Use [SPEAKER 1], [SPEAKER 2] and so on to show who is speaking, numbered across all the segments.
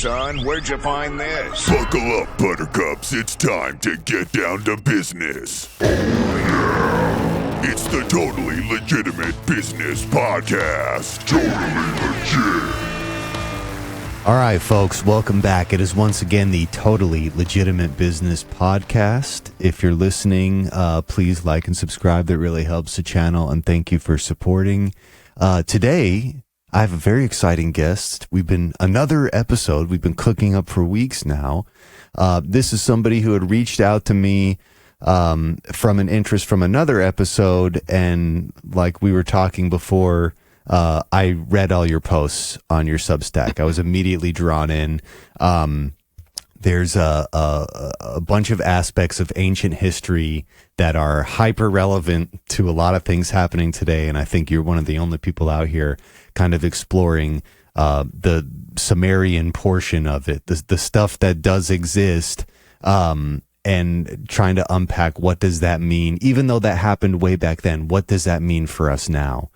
[SPEAKER 1] son. Where'd you find this?
[SPEAKER 2] Buckle up, buttercups. It's time to get down to business. Oh, yeah. It's the Totally Legitimate Business Podcast. Totally legit.
[SPEAKER 3] All right, folks, welcome back. It is once again the Totally Legitimate Business Podcast. If you're listening, please like and subscribe. That really helps the channel, and thank you for supporting. Today, I have a very exciting guest. Another episode we've been cooking up for weeks now. This is somebody who had reached out to me from an interest from another episode, and like we were talking before, I read all your posts on your Substack. I was immediately drawn in. There's a bunch of aspects of ancient history that are hyper relevant to a lot of things happening today, and I think you're one of the only people out here kind of exploring the Sumerian portion of it, the stuff that does exist, and trying to unpack what does that mean, even though that happened way back then. What does that mean for us now?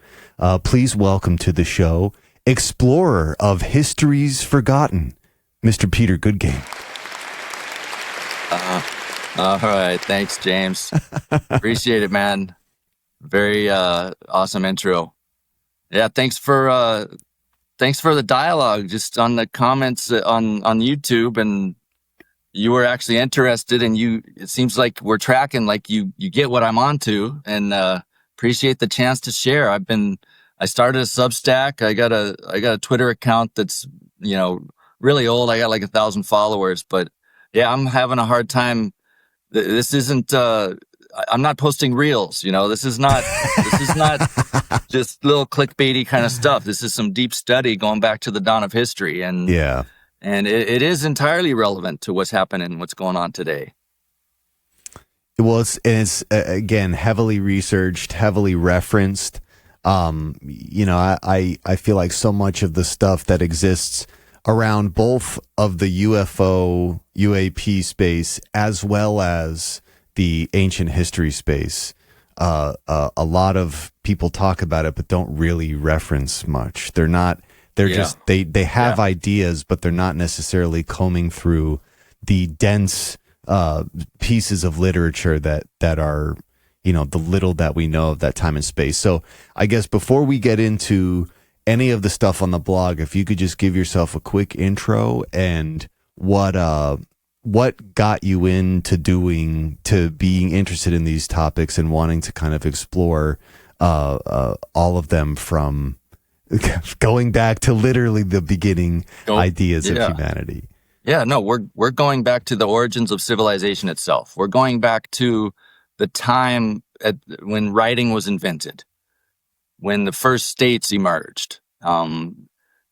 [SPEAKER 3] Please welcome to the show, explorer of histories forgotten, Mr. Peter Goodgame.
[SPEAKER 4] All right. Thanks, James. Appreciate it, man. Very awesome intro. Yeah, thanks for the dialogue just on the comments on YouTube, and you were actually interested, and it seems like we're tracking, like you get what I'm onto, and appreciate the chance to share. I started a Substack. I got a Twitter account that's, really old. I got like 1,000 followers, but yeah, I'm having a hard time. This isn't, I'm not posting reels, this is not just little clickbaity kind of stuff. This is some deep study going back to the dawn of history. And
[SPEAKER 3] yeah,
[SPEAKER 4] and it is entirely relevant to what's happening, what's going on today.
[SPEAKER 3] Well, it's again, heavily researched, heavily referenced. I feel like so much of the stuff that exists around both of the UFO, UAP space, as well as the ancient history space, a lot of people talk about it, but don't really reference much. They have ideas, but they're not necessarily combing through the dense pieces of literature that are, the little that we know of that time and space. So I guess before we get into any of the stuff on the blog, if you could just give yourself a quick intro and what got you into being interested in these topics and wanting to kind of explore all of them from going back to literally the beginning ideas of humanity.
[SPEAKER 4] Yeah, no, we're going back to the origins of civilization itself. We're going back to the time when writing was invented, when the first states emerged.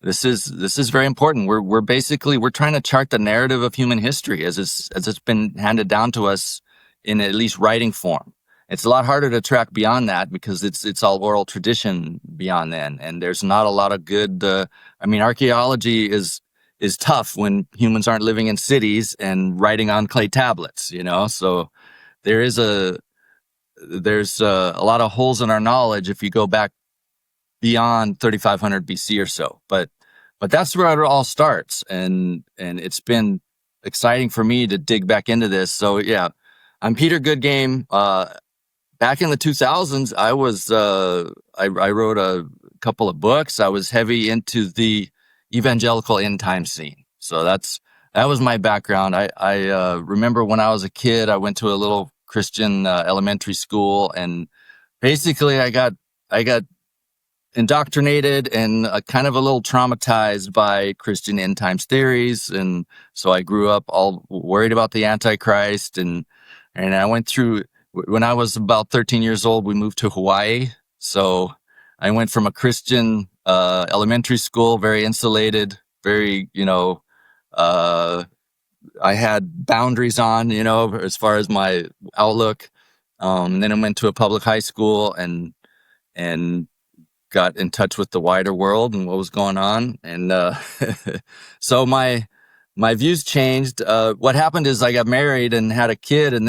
[SPEAKER 4] This is very important. We're trying to chart the narrative of human history as it's been handed down to us in at least writing form. It's a lot harder to track beyond that because it's all oral tradition beyond then, and there's not a lot of good. Archaeology is tough when humans aren't living in cities and writing on clay tablets. So there's a lot of holes in our knowledge if you go back beyond 3500 BC or so. But that's where it all starts, and it's been exciting for me to dig back into this. So yeah, I'm Peter Goodgame. Back in the 2000s, I wrote a couple of books. I was heavy into the evangelical end time scene. So that was my background. I remember when I was a kid, I went to a little Christian elementary school, and basically I got indoctrinated and kind of a little traumatized by Christian end times theories, and so I grew up all worried about the Antichrist, and I went through. When I was about 13 years old, we moved to Hawaii. So I went from a Christian elementary school, very insulated, very, I had boundaries on, as far as my outlook. And then I went to a public high school and got in touch with the wider world and what was going on. And so my views changed. What happened is I got married and had a kid, and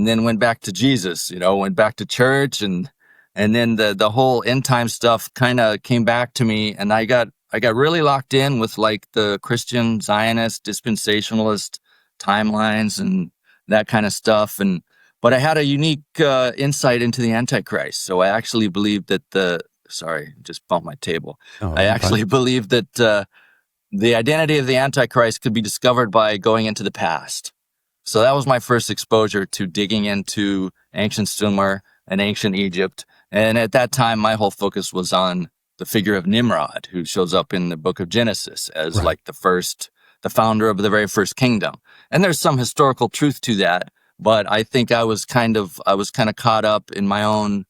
[SPEAKER 4] then went back to Jesus, went back to church, and then the whole end time stuff kind of came back to me, and I got got really locked in with like the Christian Zionist dispensationalist timelines and that kind of stuff. But I had a unique insight into the Antichrist. So I actually believed that sorry, just bumped my table.
[SPEAKER 3] Oh,
[SPEAKER 4] I actually
[SPEAKER 3] fine.
[SPEAKER 4] believed that the identity of the Antichrist could be discovered by going into the past. So that was my first exposure to digging into ancient Sumer and ancient Egypt. And at that time, my whole focus was on the figure of Nimrod, who shows up in the book of Genesis as
[SPEAKER 3] Right.
[SPEAKER 4] like the founder of the very first kingdom. And there's some historical truth to that, but I think I was kind of caught up in my own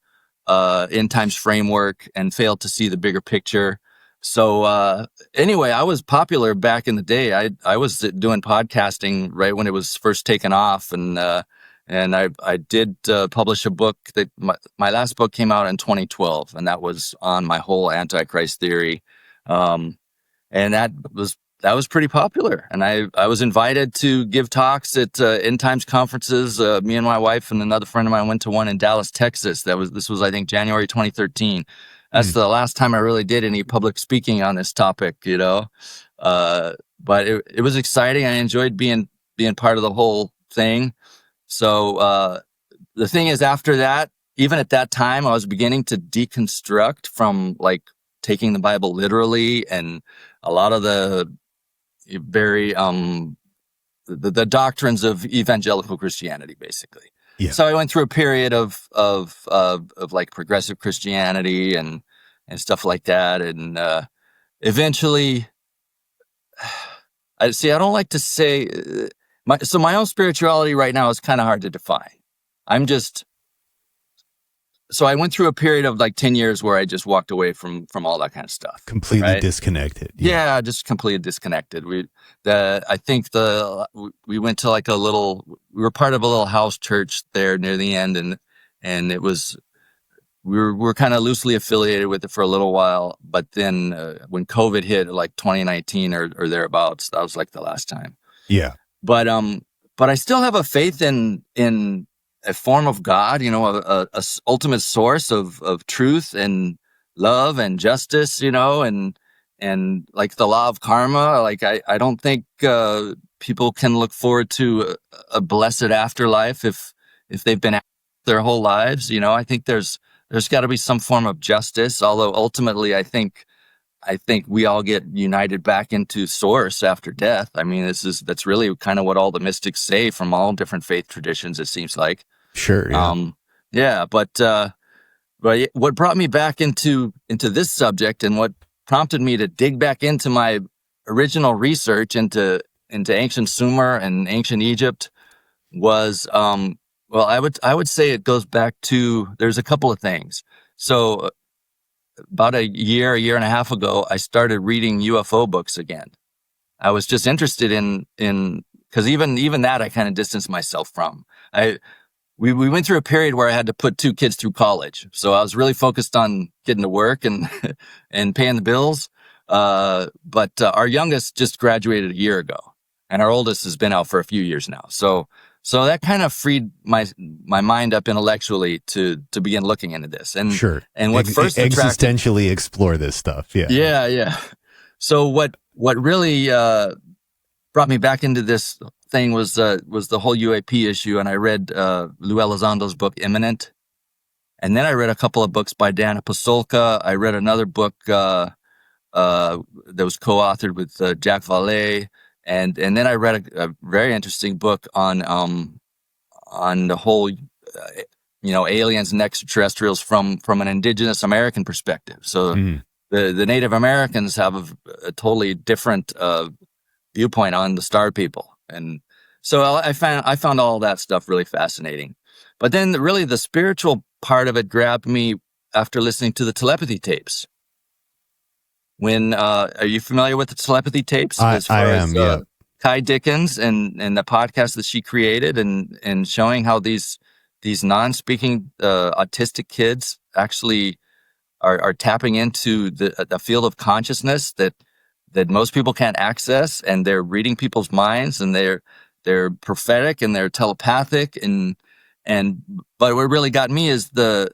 [SPEAKER 4] end times framework and failed to see the bigger picture. So anyway, I was popular back in the day. I was doing podcasting right when it was first taken off, and I did publish a book that my last book came out in 2012, and that was on my whole Antichrist theory, and that was pretty popular. And I was invited to give talks at end times conferences. Me and my wife and another friend of mine went to one in Dallas, Texas. This was I think January 2013. That's the last time I really did any public speaking on this topic, you know. But it was exciting. I enjoyed being part of the whole thing. So the thing is, after that, even at that time, I was beginning to deconstruct from like taking the Bible literally and a lot of the very the doctrines of evangelical Christianity, basically.
[SPEAKER 3] Yeah.
[SPEAKER 4] So I went through a period of like progressive Christianity and stuff like that, and eventually, I don't like to say my own spirituality right now is kind of hard to define. So I went through a period of like 10 years where I just walked away from all that kind of stuff.
[SPEAKER 3] Completely
[SPEAKER 4] right?
[SPEAKER 3] disconnected.
[SPEAKER 4] Yeah, just completely disconnected. I think we went to like we were part of a little house church there near the end, and it was, we were kind of loosely affiliated with it for a little while, but then when COVID hit, like 2019 or thereabouts, that was like the last time.
[SPEAKER 3] Yeah.
[SPEAKER 4] But I still have a faith in a form of God, you know, a ultimate source of truth and love and justice, you know, and like the law of karma. Like I don't think people can look forward to a blessed afterlife if they've been their whole lives. You know, I think there's got to be some form of justice. Although ultimately, I think we all get united back into source after death. I mean, that's really kind of what all the mystics say from all different faith traditions, it seems like.
[SPEAKER 3] Sure. Yeah.
[SPEAKER 4] But what brought me back into this subject and what prompted me to dig back into my original research into ancient Sumer and ancient Egypt was, well, I would say it goes back to, there's a couple of things. So about a year and a half ago, I started reading UFO books again. I was just interested in because even that I kind of distanced myself from. We went through a period where I had to put 2 kids through college, so I was really focused on getting to work and and paying the bills. But our youngest just graduated a year ago, and our oldest has been out for a few years now. So that kind of freed my mind up intellectually to begin looking into this. And
[SPEAKER 3] sure.
[SPEAKER 4] And what first
[SPEAKER 3] existentially explore this stuff. Yeah.
[SPEAKER 4] Yeah. So what really brought me back into this thing was the whole UAP issue, and I read Lou Elizondo's book Imminent, and then I read a couple of books by Dana Pasolka. I read another book that was co-authored with Jack Vallée, and then I read a very interesting book on the whole aliens and extraterrestrials from an indigenous American perspective. So the Native Americans have a totally different viewpoint on the star people. And so I found all that stuff really fascinating. But then really the spiritual part of it grabbed me after listening to the telepathy tapes. Are you familiar with the telepathy tapes?
[SPEAKER 3] I am, yeah.
[SPEAKER 4] Kai Dickens and the podcast that she created and showing how these non-speaking autistic kids actually are tapping into the field of consciousness that most people can't access, and they're reading people's minds, and they're prophetic and they're telepathic, but what really got me is the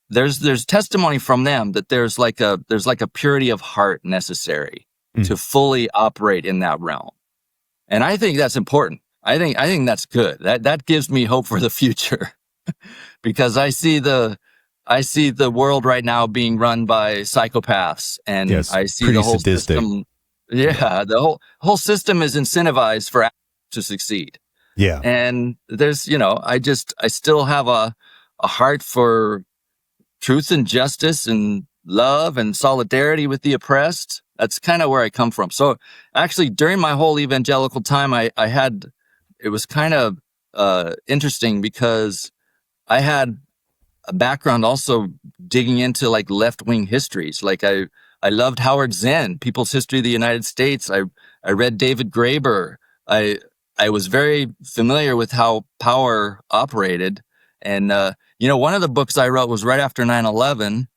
[SPEAKER 4] there's testimony from them that there's like a purity of heart necessary to fully operate in that realm. And I think that's important. I think that's good. That gives me hope for the future because I see the world right now being run by psychopaths, and I see the whole
[SPEAKER 3] sadistic
[SPEAKER 4] system. Yeah, the whole system is incentivized for to succeed.
[SPEAKER 3] Yeah.
[SPEAKER 4] And there's, I still have a heart for truth and justice and love and solidarity with the oppressed. That's kind of where I come from. So actually, during my whole evangelical time, it was kind of interesting because I had a background also digging into like left-wing histories. Like I loved Howard Zinn, People's History of the United States. I read David Graeber. I was very familiar with how power operated. And, one of the books I wrote was right after 9/11.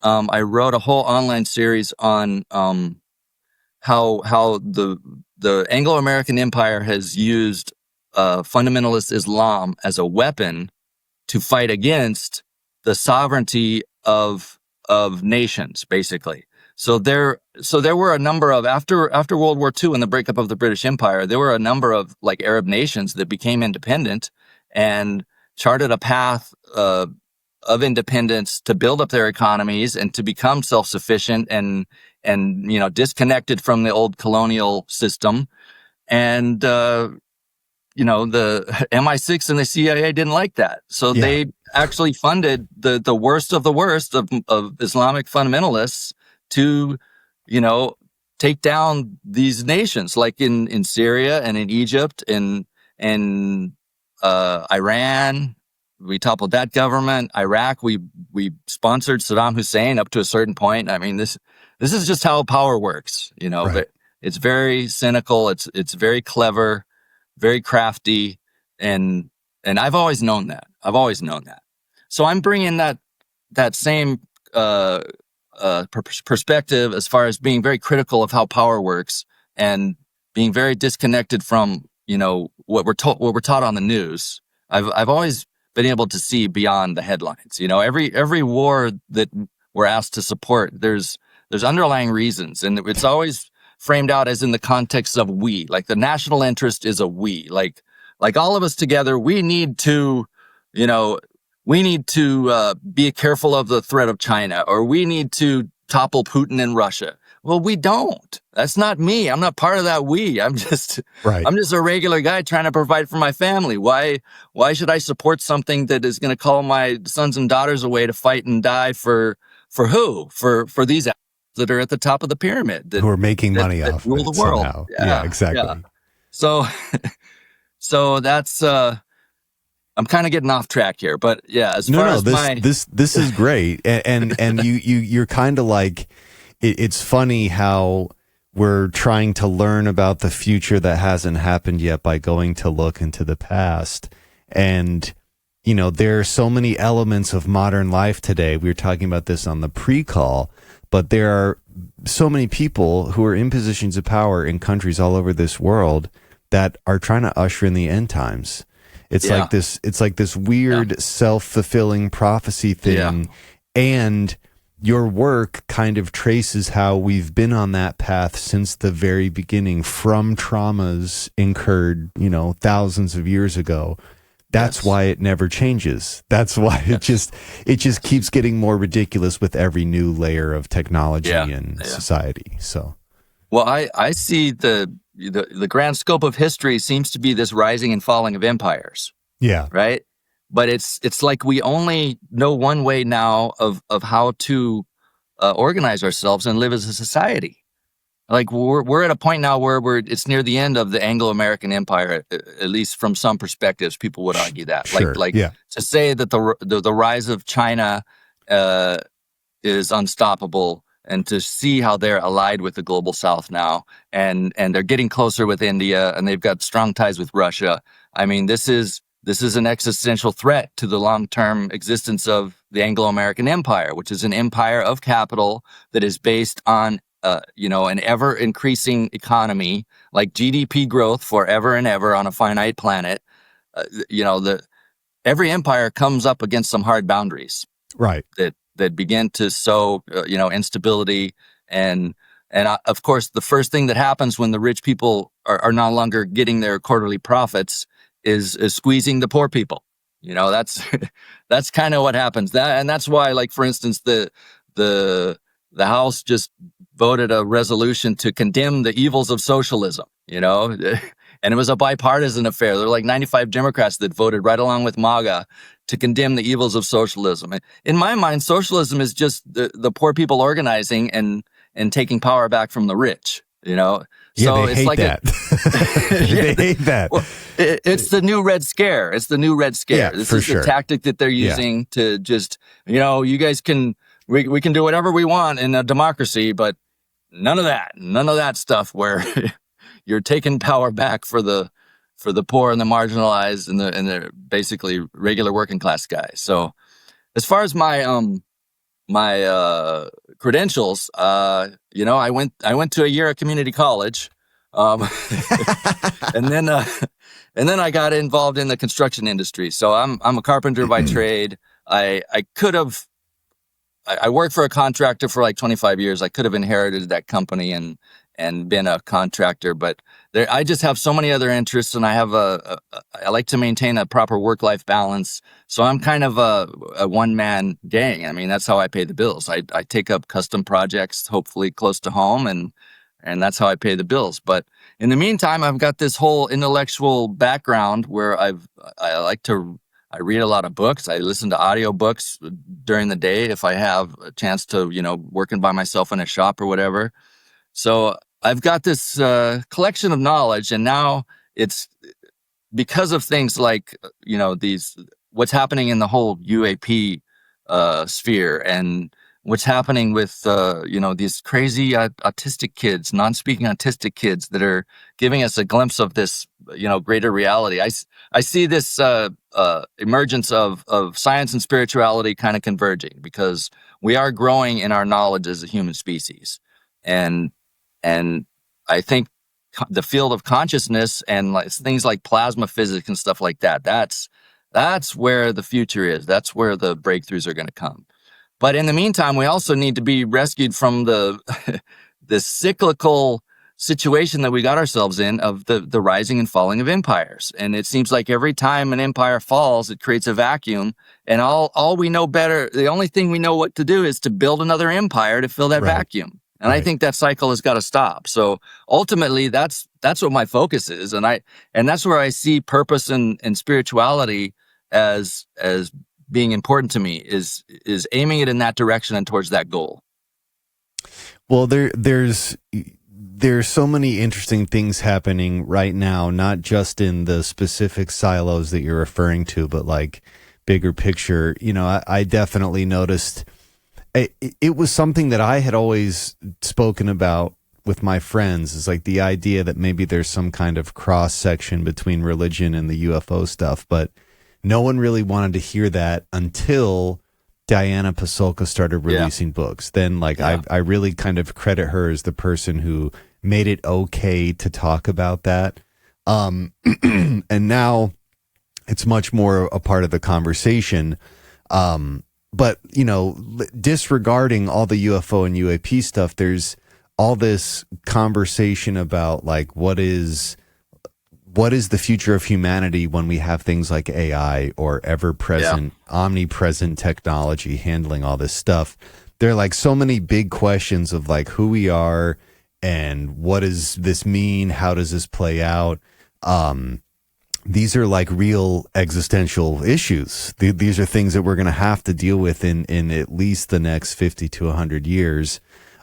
[SPEAKER 4] I wrote a whole online series on how the Anglo-American Empire has used fundamentalist Islam as a weapon to fight against the sovereignty of nations, basically. So there were a number of after World War II and the breakup of the British Empire, there were a number of like Arab nations that became independent and charted a path of independence to build up their economies and to become self-sufficient and disconnected from the old colonial system. And the MI6 and the CIA didn't like that, so they actually funded the worst of the worst of Islamic fundamentalists to, take down these nations, like in Syria and in Egypt and Iran. We toppled that government. Iraq, we sponsored Saddam Hussein up to a certain point. I mean, this is just how power works,
[SPEAKER 3] Right.
[SPEAKER 4] But it's very cynical. It's very clever, very crafty, and I've always known that. So I'm bringing that same perspective as far as being very critical of how power works and being very disconnected from what we're taught on the news. I've always been able to see beyond the headlines. Every war that we're asked to support, there's underlying reasons, and it's always framed out as in the context of we. Like the national interest is a we. Like all of us together, we need to be careful of the threat of China, or we need to topple Putin in Russia. Well, we don't. That's not me. I'm not part of that we. I'm just a regular guy trying to provide for my family. Why should I support something that is going to call my sons and daughters away to fight and die for who? For these that are at the top of the pyramid
[SPEAKER 3] who are making money off
[SPEAKER 4] rule
[SPEAKER 3] it
[SPEAKER 4] the world.
[SPEAKER 3] somehow. Yeah, exactly.
[SPEAKER 4] Yeah. So that's I'm kind of getting off track here, but yeah, this is great. And you're kind of like, it's funny how we're trying to learn about the future that hasn't happened yet by going to look into the past. And, there are so many elements of modern life today. We were talking about this on the pre-call, but there are so many people who are in positions of power in countries all over this world that are trying to usher in the end times. It's like this weird self-fulfilling prophecy thing. And your work kind of traces how we've been on that path since the very beginning, from traumas incurred, thousands of years ago. That's why it never changes. That's why it just keeps getting more ridiculous with every new layer of technology and society. So, well, I see the grand scope of history seems to be this rising and falling of empires.
[SPEAKER 3] Yeah.
[SPEAKER 4] Right. But it's like we only know one way now of how to organize ourselves and live as a society. Like we're at a point now where it's near the end of the Anglo-American Empire, at least from some perspectives. People would argue that,
[SPEAKER 3] Sure.
[SPEAKER 4] to say that the rise of China is unstoppable, and to see how they're allied with the global South now, and they're getting closer with India, and they've got strong ties with Russia. I mean, this is an existential threat to the long-term existence of the Anglo-American Empire, which is an empire of capital that is based on an ever-increasing economy, like GDP growth forever and ever on a finite planet. Every empire comes up against some hard boundaries,
[SPEAKER 3] right?
[SPEAKER 4] That that begin to sow, instability. And of course, the first thing that happens when the rich people are no longer getting their quarterly profits is squeezing the poor people. That's that's kind of what happens. And that's why, like, for instance, the House just voted a resolution to condemn the evils of socialism, and it was a bipartisan affair. There were like 95 Democrats that voted right along with MAGA to condemn the evils of socialism. In my mind, socialism is just the poor people organizing and taking power back from the rich,
[SPEAKER 3] So they hate that. They hate that.
[SPEAKER 4] Well, it's the new Red Scare. It's the new Red Scare.
[SPEAKER 3] Yeah,
[SPEAKER 4] this is the tactic that they're using to just, you guys can, we can do whatever we want in a democracy, but none of that stuff where you're taking power back for the poor and the marginalized and the basically regular working class guys. So as far as my credentials, I went to a year at community college, and then I got involved in the construction industry. So I'm a carpenter by trade. I worked for a contractor for like 25 years. I could have inherited that company and been a contractor, but I just have so many other interests, and I have I like to maintain a proper work-life balance. So I'm kind of a one-man gang. I mean, that's how I pay the bills. I take up custom projects, hopefully close to home, and that's how I pay the bills. But in the meantime, I've got this whole intellectual background where I read a lot of books. I listen to audiobooks during the day if I have a chance to, working by myself in a shop or whatever. So I've got this collection of knowledge, and now it's because of things like, what's happening in the whole UAP sphere, and what's happening with, these crazy autistic kids, non-speaking autistic kids that are giving us a glimpse of this, greater reality. I see this emergence of science and spirituality kind of converging, because we are growing in our knowledge as a human species. And I think the field of consciousness and things like plasma physics and stuff like that, that's where the future is. That's where the breakthroughs are going to come. But in the meantime, we also need to be rescued from the cyclical situation that we got ourselves in of the rising and falling of empires. And it seems like every time an empire falls, it creates a vacuum. And all we know better, the only thing we know what to do is to build another empire to fill that vacuum. And I think that cycle has got to stop. So ultimately, that's what my focus is, and that's where I see purpose and spirituality as being important to me, is aiming it in that direction and towards that goal.
[SPEAKER 3] Well, there's so many interesting things happening right now, not just in the specific silos that you're referring to, but like bigger picture. I definitely noticed. It was something that I had always spoken about with my friends, is like the idea that maybe there's some kind of cross section between religion and the UFO stuff, but no one really wanted to hear that until Diana Pasulka started releasing books. Then I really kind of credit her as the person who made it okay to talk about that. And now it's much more a part of the conversation. But, disregarding all the UFO and UAP stuff, there's all this conversation about like, what is the future of humanity when we have things like AI or ever-present, omnipresent technology handling all this stuff. There are like so many big questions of like who we are and what does this mean? How does this play out? These are like real existential issues. These are things that we're going to have to deal with in at least the next 50 to 100 years.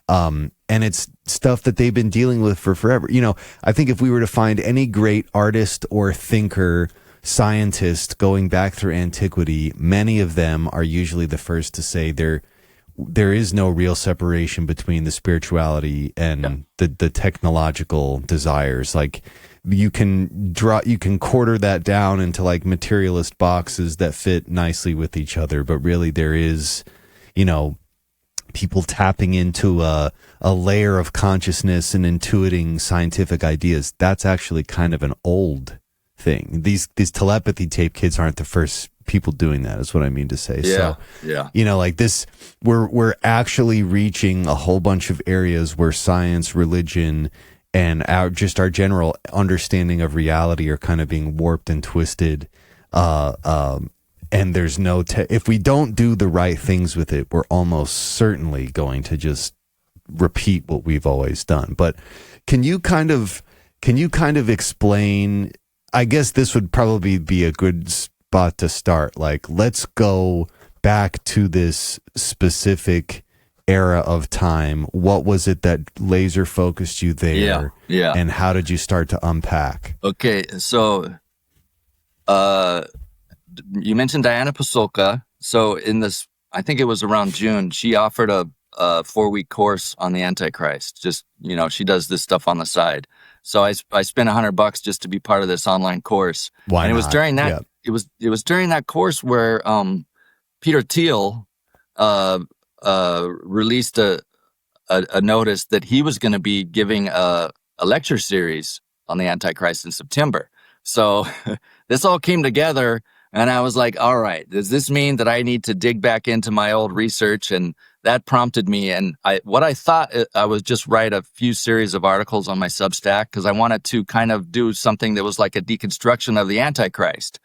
[SPEAKER 3] And it's stuff that they've been dealing with for forever. I think if we were to find any great artist or thinker, scientist going back through antiquity, many of them are usually the first to say there is no real separation between the spirituality and the technological desires. Like, you can quarter that down into like materialist boxes that fit nicely with each other, but really there is, people tapping into a layer of consciousness and intuiting scientific ideas. That's actually kind of an old thing. These telepathy tape kids aren't the first people doing that is what I mean to say.
[SPEAKER 4] Yeah,
[SPEAKER 3] So,
[SPEAKER 4] yeah.
[SPEAKER 3] you know, like this, we're actually reaching a whole bunch of areas where science, religion, and our general understanding of reality are kind of being warped and twisted. And there's no, if we don't do the right things with it, we're almost certainly going to just repeat what we've always done. But can you kind of explain, I guess this would probably be a good spot to start. Like, let's go back to this specific era of time. What was it that laser focused you there?
[SPEAKER 4] Yeah.
[SPEAKER 3] And how did you start to unpack?
[SPEAKER 4] Okay, so you mentioned Diana Pasulka. So in this, I think it was around June, she offered a 4-week course on the Antichrist. Just, you know, she does this stuff on the side. So I spent $100 just to be part of this online course.
[SPEAKER 3] Why
[SPEAKER 4] and it was
[SPEAKER 3] not?
[SPEAKER 4] during that it was during that course where Peter Thiel released a notice that he was going to be giving a lecture series on the Antichrist in September. So this all came together, and I was like, all right, does this mean that I need to dig back into my old research? And that prompted me. And what I thought I would just write a few series of articles on my Substack, because I wanted to kind of do something that was like a deconstruction of the Antichrist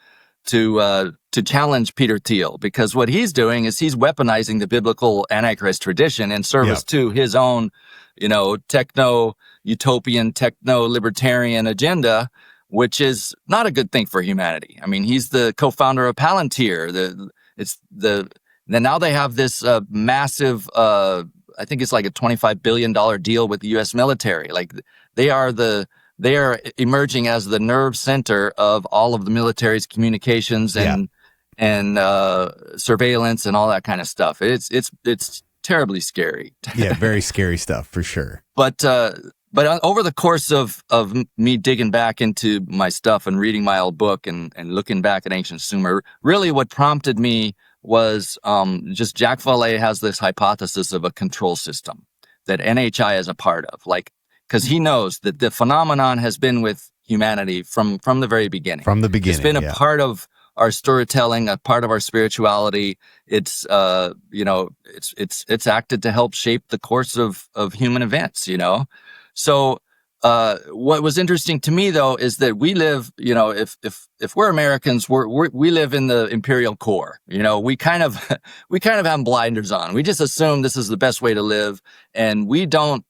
[SPEAKER 4] to challenge Peter Thiel, because what he's doing is he's weaponizing the biblical Antichrist tradition in service to his own, you know, techno-utopian, techno-libertarian agenda, which is not a good thing for humanity. I mean, he's the co-founder of Palantir. Then now they have this massive, I think it's like a $25 billion deal with the U.S. military. Like they are emerging as the nerve center of all of the military's communications and surveillance and all that kind of stuff. It's terribly scary.
[SPEAKER 3] Yeah, very scary stuff for sure.
[SPEAKER 4] But over the course of me digging back into my stuff and reading my old book and looking back at ancient Sumer, really what prompted me was just Jacques Vallée has this hypothesis of a control system that NHI is a part of, like, because he knows that the phenomenon has been with humanity from the very beginning. From the beginning, it's been a part of our storytelling, a part of our spirituality. It's it's acted to help shape the course of human events. You know, so. What was interesting to me, though, is that we live, you know, if we're Americans, we live in the imperial core. You know, we kind of have blinders on. We just assume this is the best way to live, and we don't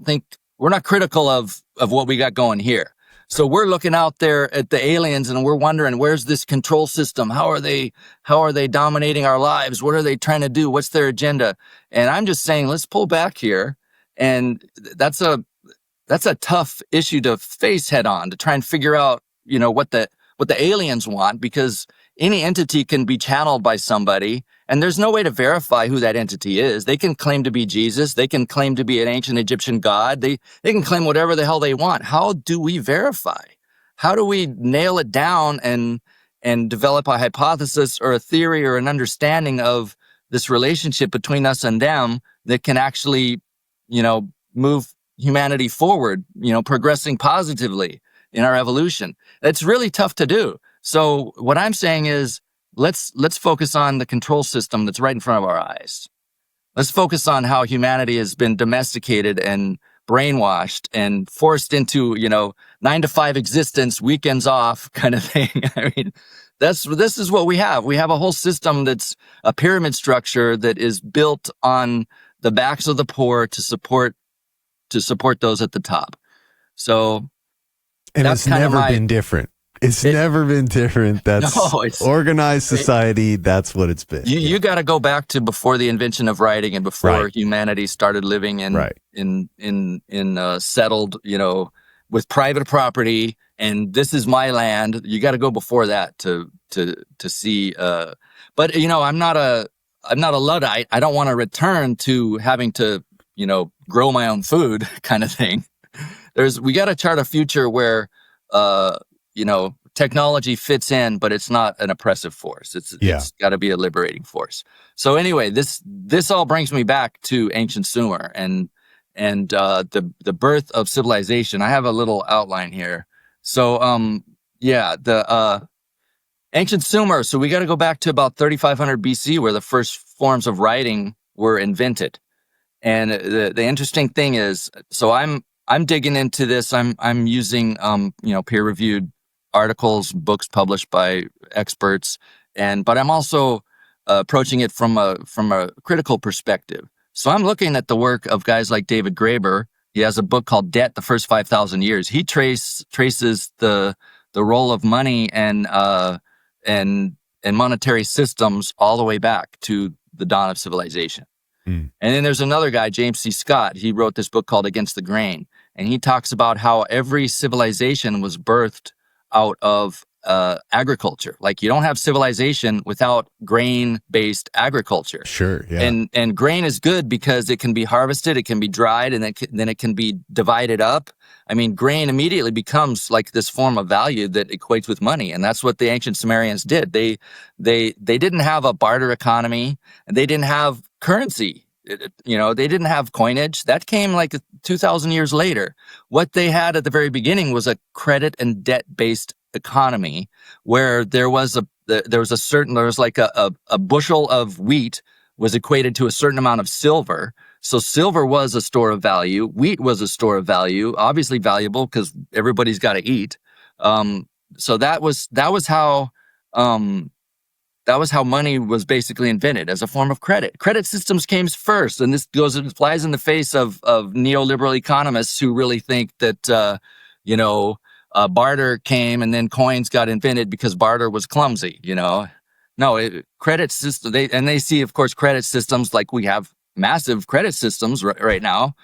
[SPEAKER 4] think, we're not critical of what we got going here. So we're looking out there at the aliens, and we're wondering, where's this control system? How are they dominating our lives? What are they trying to do? What's their agenda? And I'm just saying, let's pull back here, and that's a tough issue to face head on, to try and figure out, you know, what the aliens want, because any entity can be channeled by somebody, and there's no way to verify who that entity is. They can claim to be Jesus. They can claim to be an ancient Egyptian god. They can claim whatever the hell they want. How do we verify? How do we nail it down and develop a hypothesis or a theory or an understanding of this relationship between us and them that can actually, you know, move humanity forward, you know, progressing positively in our evolution? It's really tough to do. So what I'm saying is, let's focus on the control system that's right in front of our eyes. Let's focus on how humanity has been domesticated and brainwashed and forced into, you know, 9-to-5 existence, weekends off kind of thing. I mean, this is what we have. We have a whole system that's a pyramid structure that is built on the backs of the poor to support those at the top. So,
[SPEAKER 3] and it's never been different. It's never been different. That's organized society. That's what it's been. You got to go back to before the invention of writing and before humanity started living in settled, you know, with private property. And this is my land. You got to go before that to see. But you know, I'm not a Luddite. I don't want to return to having to, you know, grow my own food kind of thing. We got to chart a future where, you know, technology fits in, but it's not an oppressive force. It's got to be a liberating force. So anyway, this all brings me back to ancient Sumer and the birth of civilization. I have a little outline here. So
[SPEAKER 4] Ancient Sumer. So we got to go back to about 3500 BC, where the first forms of writing were invented. And the interesting thing is, so I'm digging into this. I'm using peer-reviewed articles, books published by experts, but I'm also approaching it from a critical perspective. So I'm looking at the work of guys like David Graeber. He has a book called Debt: The First 5,000 Years. He traces the role of money and monetary systems all the way back to the dawn of civilization. And then there's another guy, James C. Scott. He wrote this book called Against the Grain. And he talks about how every civilization was birthed out of agriculture. Like, you don't have civilization without grain-based agriculture.
[SPEAKER 3] Sure, yeah.
[SPEAKER 4] And grain is good because it can be harvested, it can be dried, and then it can be divided up. I mean, grain immediately becomes like this form of value that equates with money. And that's what the ancient Sumerians did. They didn't have a barter economy, and they didn't have currency. They didn't have coinage. That came like 2,000 years later. What they had at the very beginning was a credit and debt-based economy, where there was like a bushel of wheat was equated to a certain amount of silver. So silver was a store of value. Wheat was a store of value, obviously valuable because everybody's got to eat. So that was how money was basically invented, as a form of credit. Credit systems came first, and this flies in the face of neoliberal economists who really think that barter came and then coins got invented because barter was clumsy. No, credit system. They see, of course, credit systems like we have massive credit systems right now.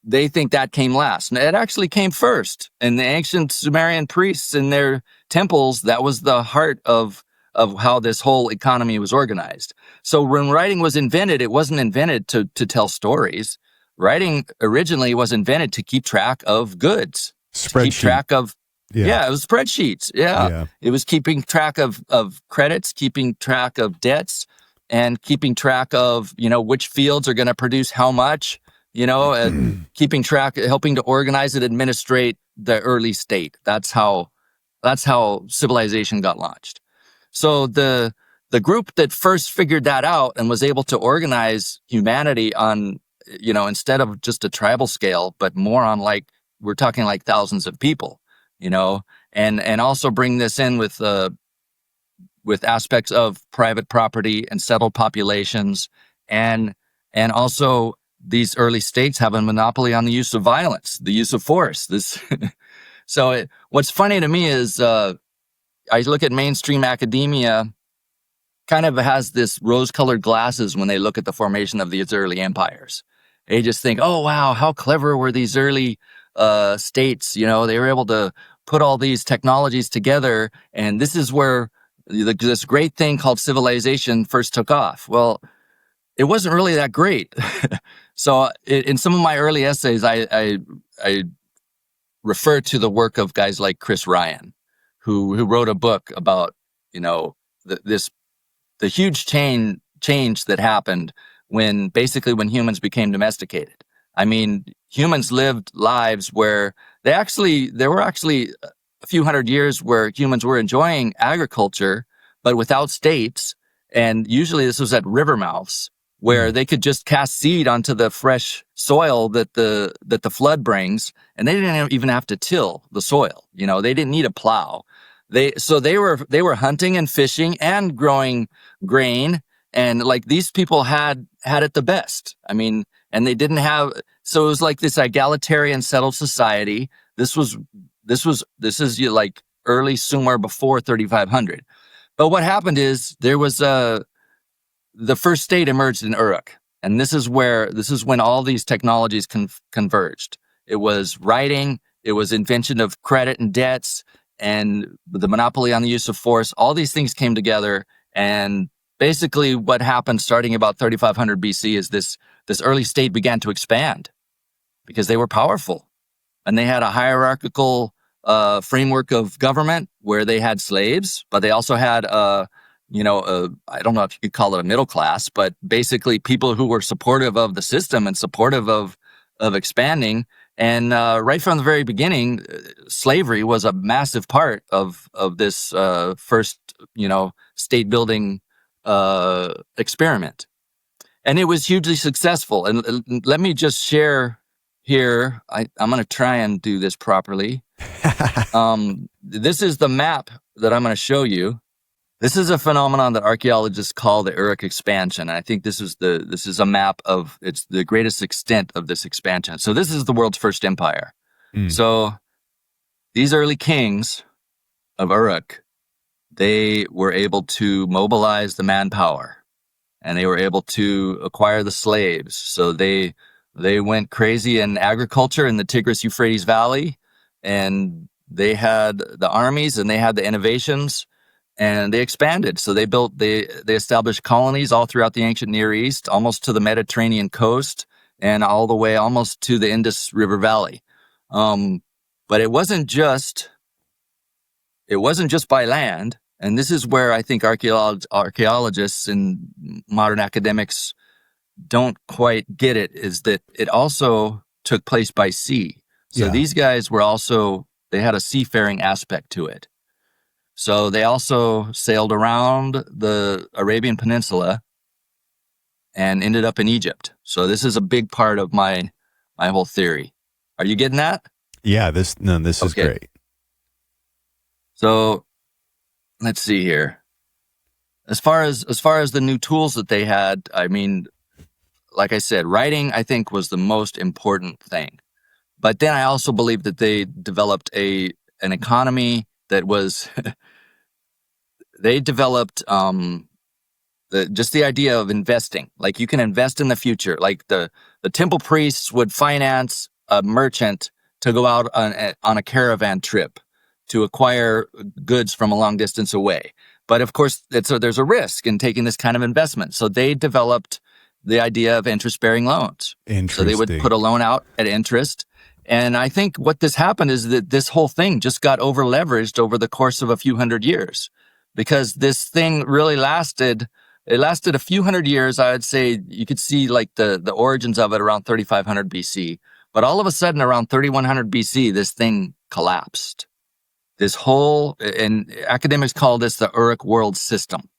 [SPEAKER 4] They think that came last. And it actually came first. And the ancient Sumerian priests in their temples, that was the heart of how this whole economy was organized. So when writing was invented, it wasn't invented to tell stories. Writing originally was invented to keep track of goods.
[SPEAKER 3] Spreadsheet.
[SPEAKER 4] Keep track of, it was spreadsheets. Yeah. It was keeping track of credits, keeping track of debts, and keeping track of, which fields are going to produce how much, and keeping track, helping to organize and administrate the early state. That's how civilization got launched. So the group that first figured that out and was able to organize humanity on, instead of just a tribal scale, but more on we're talking like thousands of people, and also bring this in with aspects of private property and settled populations, and also these early states have a monopoly on the use of violence, the use of force. So what's funny to me is I look at mainstream academia kind of has this rose-colored glasses when they look at the formation of these early empires. They just think, oh, wow, how clever were these early states? They were able to put all these technologies together, and this is where this great thing called civilization first took off. Well, it wasn't really that great. So in some of my early essays, I refer to the work of guys like Chris Ryan, who wrote a book about, the huge change that happened when humans became domesticated. I mean, humans lived lives where there were actually a few hundred years where humans were enjoying agriculture, but without states. And usually this was at river mouths where they could just cast seed onto the fresh soil that the flood brings. And they didn't even have to till the soil. They didn't need a plow. They were hunting and fishing and growing grain. And these people had it the best. I mean, and they didn't have, so it was like this egalitarian settled society. This is like early Sumer before 3500. But what happened is there was the first state emerged in Uruk. And this is when all these technologies converged. It was writing, it was invention of credit and debts, and the monopoly on the use of force. All these things came together, and basically what happened starting about 3500 BC is this early state began to expand because they were powerful, and they had a hierarchical framework of government where they had slaves, but they also had I don't know if you could call it a middle class, but basically people who were supportive of the system and supportive of expanding. And right from the very beginning, slavery was a massive part of this first, state building experiment, and it was hugely successful. And let me just share here. I'm going to try and do this properly. This is the map that I'm going to show you. This is a phenomenon that archaeologists call the Uruk Expansion. I think this is a map of it's the greatest extent of this expansion. So this is the world's first empire. So these early kings of Uruk, they were able to mobilize the manpower, and they were able to acquire the slaves. So they went crazy in agriculture in the Tigris-Euphrates Valley, and they had the armies and they had the innovations. And they expanded. So they established colonies all throughout the ancient Near East, almost to the Mediterranean coast and all the way almost to the Indus River Valley. But it wasn't just by land. And this is where I think archaeologists and modern academics don't quite get it, is that it also took place by sea. So these guys they had a seafaring aspect to it. So they also sailed around the Arabian Peninsula and ended up in Egypt. So this is a big part of my whole theory. Are you getting that?
[SPEAKER 3] Yeah, this is great.
[SPEAKER 4] So let's see here. As far as the new tools that they had, I mean, like I said, writing I think was the most important thing. But then I also believe that they developed an economy that was they developed just the idea of investing. Like you can invest in the future. Like the temple priests would finance a merchant to go out on a caravan trip to acquire goods from a long distance away. But of course, there's a risk in taking this kind of investment. So they developed the idea of interest-bearing loans. So they would put a loan out at interest. And I think what this happened is that this whole thing just got over-leveraged over the course of a few hundred years, because this thing really lasted. It lasted a few hundred years. I would say you could see like the origins of it around 3500 BC. But all of a sudden, around 3100 BC, this thing collapsed. This whole, and academics call this the Uruk world system,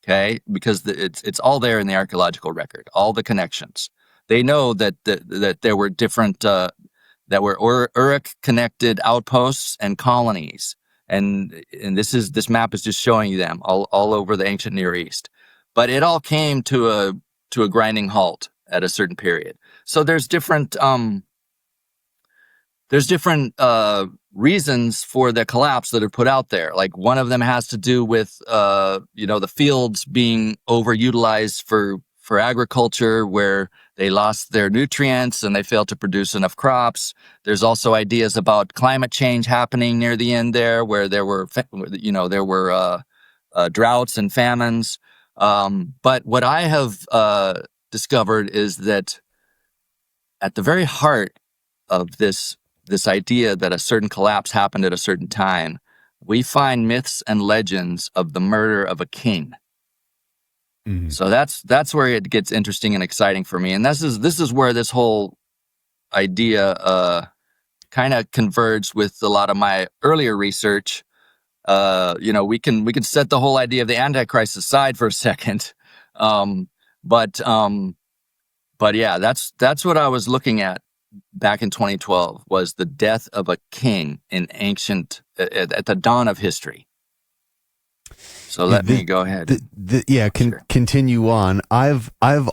[SPEAKER 4] okay? Because it's all there in the archaeological record, all the connections. They know that there were different, that were Uruk connected outposts and colonies. And this map is just showing you them all over the ancient Near East. But it all came to a grinding halt at a certain period. So there's different reasons for the collapse that are put out there. Like one of them has to do with the fields being overutilized for agriculture, where they lost their nutrients and they failed to produce enough crops. There's also ideas about climate change happening near the end there, where there were droughts and famines. But what I have discovered is that at the very heart of this idea that a certain collapse happened at a certain time, we find myths and legends of the murder of a king. Mm-hmm. So that's where it gets interesting and exciting for me. And this is where this whole idea kind of converged with a lot of my earlier research. We can set the whole idea of the Antichrist aside for a second. But yeah, that's what I was looking at back in 2012, was the death of a king in at the dawn of history. So let me go ahead.
[SPEAKER 3] Continue on. I've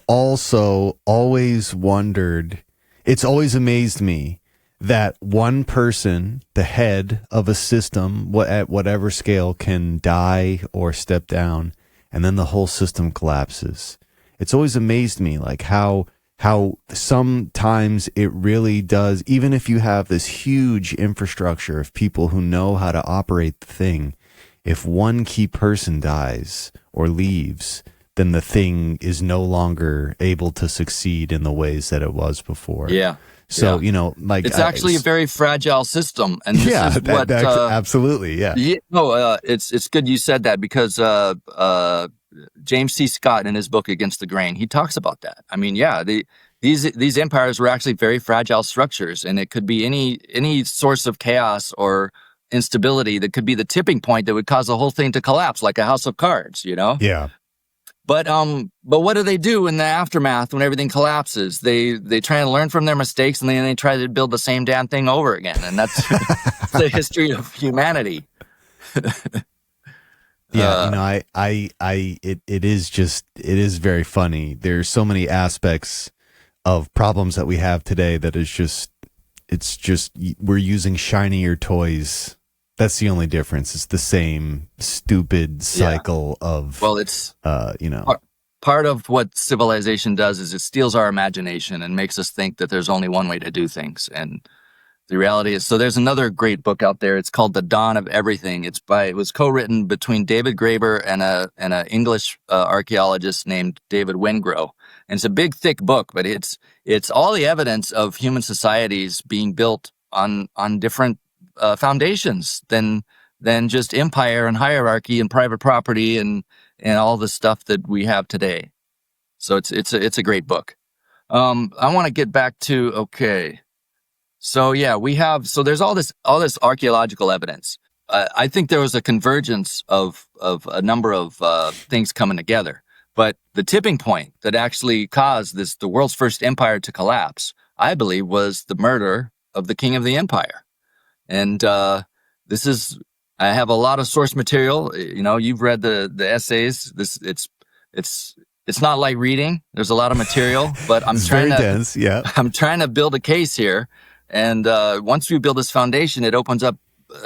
[SPEAKER 3] also always wondered, it's always amazed me that one person, the head of a system, at whatever scale, can die or step down, and then the whole system collapses. It's always amazed me, like how sometimes it really does, even if you have this huge infrastructure of people who know how to operate the thing, if one key person dies or leaves, then the thing is no longer able to succeed in the ways that it was before. Yeah. So, it's actually a very fragile system. And this is what... absolutely, yeah.
[SPEAKER 4] It's good you said that, because James C. Scott, in his book Against the Grain, he talks about that. I mean, these empires were actually very fragile structures, and it could be any source of chaos or instability that could be the tipping point that would cause the whole thing to collapse, like a house of cards, you know?
[SPEAKER 3] Yeah.
[SPEAKER 4] But what do they do in the aftermath when everything collapses? They try and learn from their mistakes, and then they try to build the same damn thing over again, and that's the history of humanity.
[SPEAKER 3] Yeah, it is very funny. There's so many aspects of problems that we have today that it's just we're using shinier toys. That's the only difference. It's the same stupid cycle of,
[SPEAKER 4] well, it's,
[SPEAKER 3] you know.
[SPEAKER 4] Part of what civilization does is it steals our imagination and makes us think that there's only one way to do things. And the reality is, so there's another great book out there. It's called The Dawn of Everything. It was co-written between David Graeber and a English archaeologist named David Wengrow. And it's a big, thick book, but it's all the evidence of human societies being built on different foundations than just empire and hierarchy and private property and all the stuff that we have today. So it's a great book. I want to get back to, okay. So yeah, there's all this archaeological evidence. I think there was a convergence of a number of things coming together. But the tipping point that actually caused the world's first empire to collapse, I believe, was the murder of the king of the empire. And I have a lot of source material. You know, you've read the essays. It's not like reading. There's a lot of material, but I'm trying to build a case here. And once we build this foundation, it opens up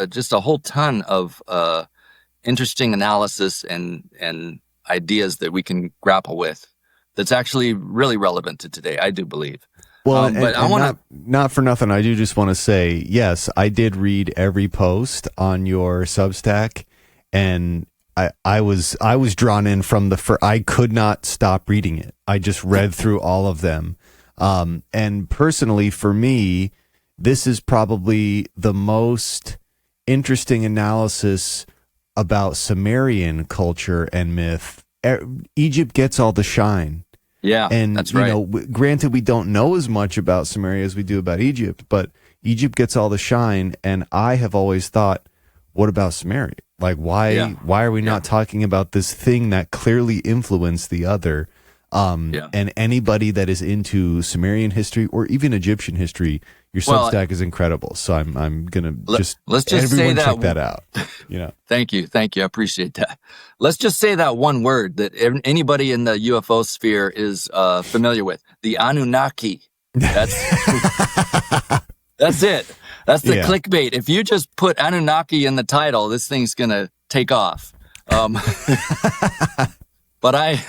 [SPEAKER 4] just a whole ton of interesting analysis and ideas that we can grapple with. That's actually really relevant to today, I do believe.
[SPEAKER 3] Well, but I want to not for nothing. I do just want to say, yes, I did read every post on your Substack, and I was drawn in from I could not stop reading it. I just read through all of them, and personally, for me, this is probably the most interesting analysis about Sumerian culture and myth. Egypt gets all the shine.
[SPEAKER 4] Yeah,
[SPEAKER 3] and
[SPEAKER 4] that's right.
[SPEAKER 3] You know, granted, we don't know as much about Sumeria as we do about Egypt, but Egypt gets all the shine. And I have always thought, what about Sumeria? Like, why are we not talking about this thing that clearly influenced the other? And anybody that is into Sumerian history or even Egyptian history, your Substack is incredible. So I'm gonna let's just everyone say check that out. You know,
[SPEAKER 4] thank you, I appreciate that. Let's just say that one word that anybody in the UFO sphere is familiar with: the Anunnaki. That's it. That's the clickbait. If you just put Anunnaki in the title, this thing's gonna take off. But I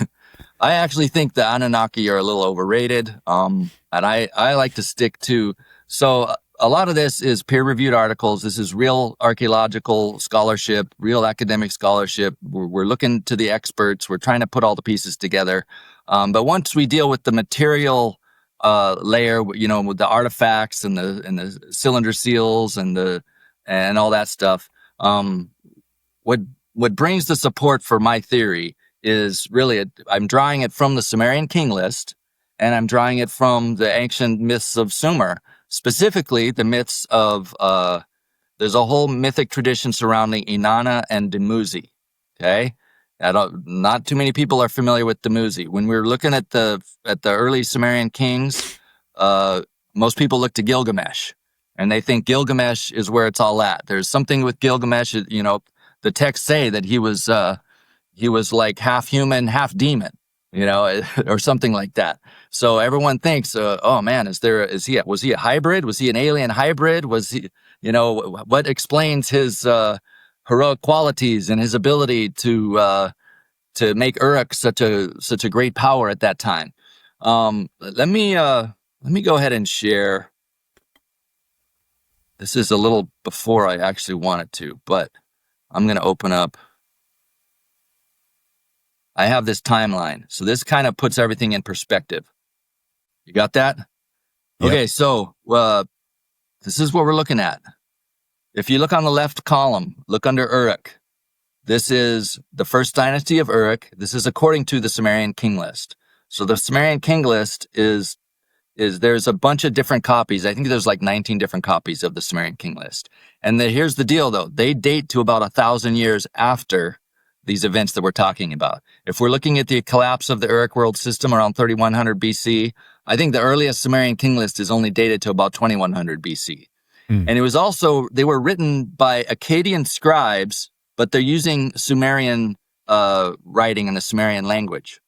[SPEAKER 4] actually think the Anunnaki are a little overrated. And I like to stick to. So a lot of this is peer-reviewed articles. This is real archaeological scholarship, real academic scholarship. We're looking to the experts. We're trying to put all the pieces together. But once we deal with the material layer, you know, with the artifacts and the cylinder seals and all that stuff, what brings the support for my theory is really I'm drawing it from the Sumerian king list, and I'm drawing it from the ancient myths of Sumer. Specifically, the myths of, there's a whole mythic tradition surrounding Inanna and Dumuzi, okay? Not too many people are familiar with Dumuzi. When we're looking at the early Sumerian kings, most people look to Gilgamesh, and they think Gilgamesh is where it's all at. There's something with Gilgamesh, you know, the texts say that he was like half human, half demon, you know, or something like that. So everyone thinks, oh man, was he a hybrid? Was he an alien hybrid? Was he, you know, what explains his heroic qualities and his ability to make Uruk such a great power at that time? Let me go ahead and share. This is a little before I actually wanted to, but I'm going to open up. I have this timeline. So this kind of puts everything in perspective. You got that? Yep. Okay, so this is what we're looking at. If you look on the left column, look under Uruk. This is the first dynasty of Uruk. This is according to the Sumerian king list. So the Sumerian king list is there's a bunch of different copies. I think there's like 19 different copies of the Sumerian king list. And here's the deal, though. They date to about 1,000 years after these events that we're talking about. If we're looking at the collapse of the Uruk world system around 3100 BC, I think the earliest Sumerian king list is only dated to about 2100 BC. And it was also, they were written by Akkadian scribes, but they're using Sumerian writing in the Sumerian language.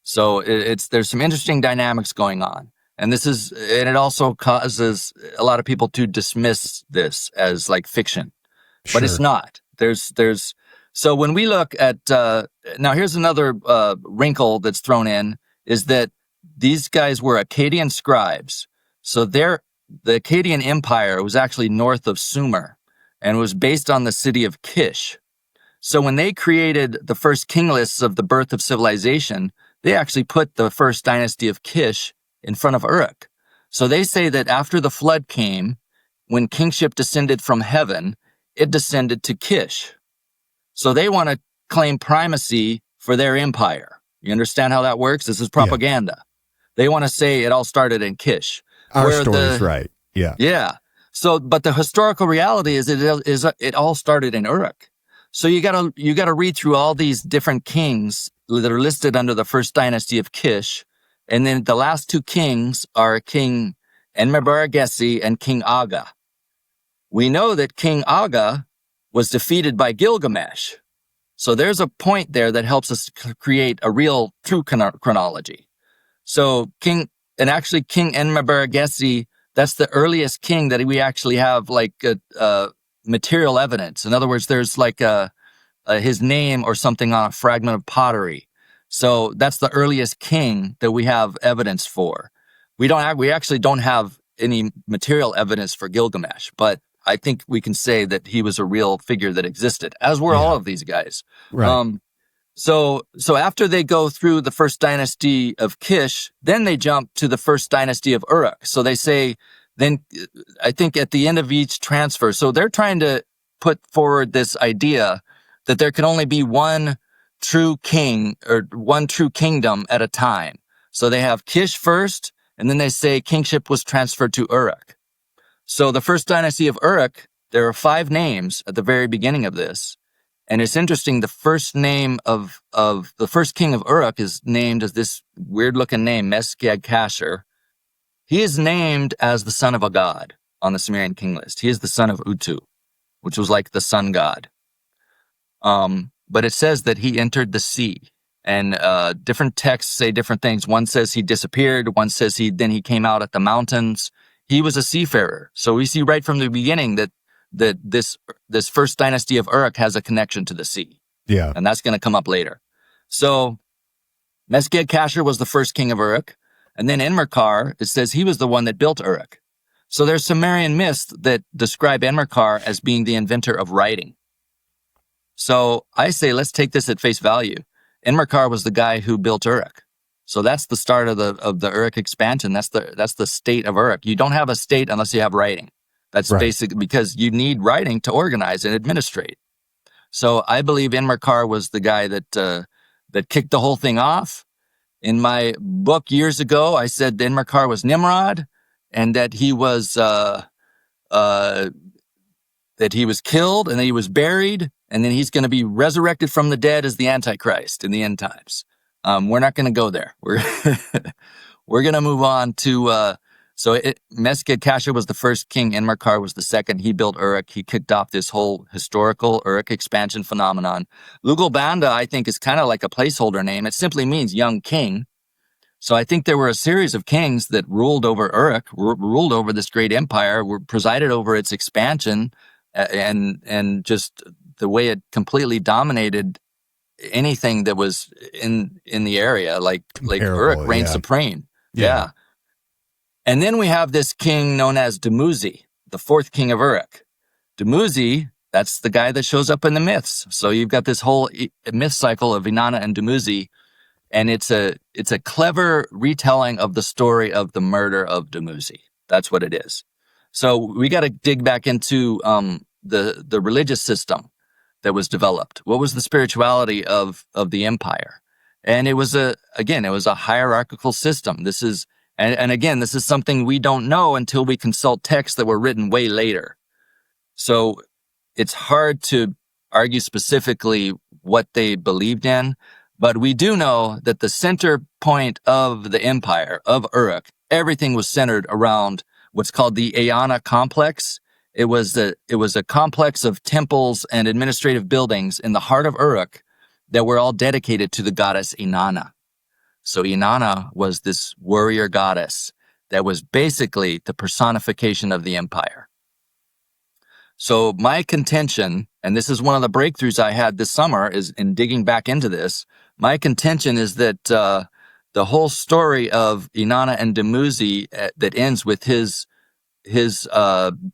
[SPEAKER 4] So there's some interesting dynamics going on. And it also causes a lot of people to dismiss this as like fiction, but it's not. So when we look at, now here's another wrinkle that's thrown in, is that these guys were Akkadian scribes. So the Akkadian Empire was actually north of Sumer and was based on the city of Kish. So when they created the first king lists of the birth of civilization, they actually put the first dynasty of Kish in front of Uruk. So they say that after the flood came, when kingship descended from heaven, it descended to Kish. So they want to claim primacy for their empire. You understand how that works? This is propaganda. Yeah. They want to say it all started in Kish.
[SPEAKER 3] Our story's right. Yeah.
[SPEAKER 4] Yeah. So, but the historical reality is it all started in Uruk. So you gotta read through all these different kings that are listed under the first dynasty of Kish, and then the last two kings are King Enmebaragesi and King Aga. We know that King Aga was defeated by Gilgamesh. So there's a point there that helps us create a real true chronology. So King Enmebaragesi, that's the earliest king that we actually have like material evidence. In other words, there's like his name or something on a fragment of pottery. So that's the earliest king that we have evidence for. We actually don't have any material evidence for Gilgamesh, but I think we can say that he was a real figure that existed, as were all of these guys.
[SPEAKER 3] Right.
[SPEAKER 4] So after they go through the first dynasty of Kish, then they jump to the first dynasty of Uruk. So they say, then I think at the end of each transfer, so they're trying to put forward this idea that there can only be one true king or one true kingdom at a time. So they have Kish first, and then they say kingship was transferred to Uruk. So the first dynasty of Uruk, there are 5 names at the very beginning of this. And it's interesting, the first name of the first king of Uruk is named as this weird-looking name, Mesgag-Kasher. He is named as the son of a god on the Sumerian king list. He is the son of Utu, which was like the sun god. But it says that he entered the sea. And different texts say different things. One says he disappeared. One says he came out at the mountains. He was a seafarer. So we see right from the beginning that this first dynasty of Uruk has a connection to the sea.
[SPEAKER 3] Yeah.
[SPEAKER 4] And that's going to come up later. So Mesgag-Kasher was the first king of Uruk. And then Enmerkar, it says he was the one that built Uruk. So there's Sumerian myths that describe Enmerkar as being the inventor of writing. So I say, let's take this at face value. Enmerkar was the guy who built Uruk. So that's the start of the Uruk expansion. That's the state of Uruk. You don't have a state unless you have writing. That's right. Basically because you need writing to organize and administrate. So I believe Enmerkar was the guy that kicked the whole thing off. In my book years ago, I said Enmerkar was Nimrod, and that he was killed, and then he was buried, and then he's going to be resurrected from the dead as the Antichrist in the end times. We're not going to go there. We're going to move on to. Mesgag-Kasher was the first king. Enmerkar was the second. He built Uruk. He kicked off this whole historical Uruk expansion phenomenon. Lugalbanda, I think, is kind of like a placeholder name. It simply means young king. So I think there were a series of kings that ruled over Uruk, ruled over this great empire, presided over its expansion, and just the way it completely dominated anything that was in the area, like Uruk reigned supreme. Yeah. And then we have this king known as Dumuzi, the 4th king of Uruk. Dumuzi, that's the guy that shows up in the myths. So you've got this whole myth cycle of Inanna and Dumuzi, and it's a clever retelling of the story of the murder of Dumuzi. That's what it is. So we got to dig back into the religious system that was developed. What was the spirituality of the empire? And it was a hierarchical system. And again, this is something we don't know until we consult texts that were written way later. So it's hard to argue specifically what they believed in, but we do know that the center point of the empire of Uruk, everything was centered around what's called the Inanna complex. It was a complex of temples and administrative buildings in the heart of Uruk that were all dedicated to the goddess Inanna. So Inanna was this warrior goddess that was basically the personification of the empire. So my contention, and this is one of the breakthroughs I had this summer, is in digging back into this. My contention is that the whole story of Inanna and Dumuzi that ends with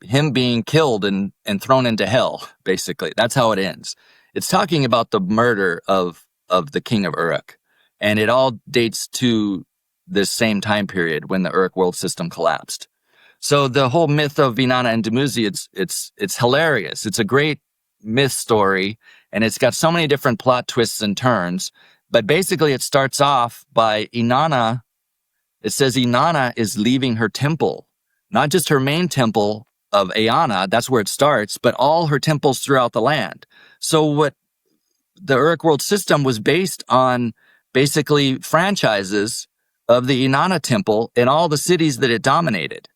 [SPEAKER 4] him being killed and thrown into hell, basically. That's how it ends. It's talking about the murder of the king of Uruk. And it all dates to this same time period when the Uruk world system collapsed. So the whole myth of Inanna and Dumuzi, it's hilarious. It's a great myth story, and it's got so many different plot twists and turns. But basically, it starts off by Inanna. It says Inanna is leaving her temple, not just her main temple of Eanna, that's where it starts, but all her temples throughout the land. So what the Uruk world system was based on basically franchises of the Inanna temple in all the cities that it dominated.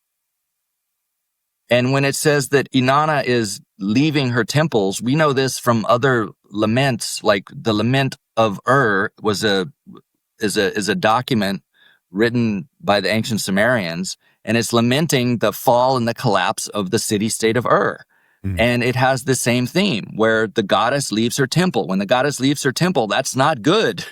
[SPEAKER 4] And when it says that Inanna is leaving her temples, we know this from other laments, like the lament of is a document written by the ancient Sumerians, and it's lamenting the fall and the collapse of the city-state of And it has the same theme where the goddess leaves her temple. When the goddess leaves her temple, that's not good.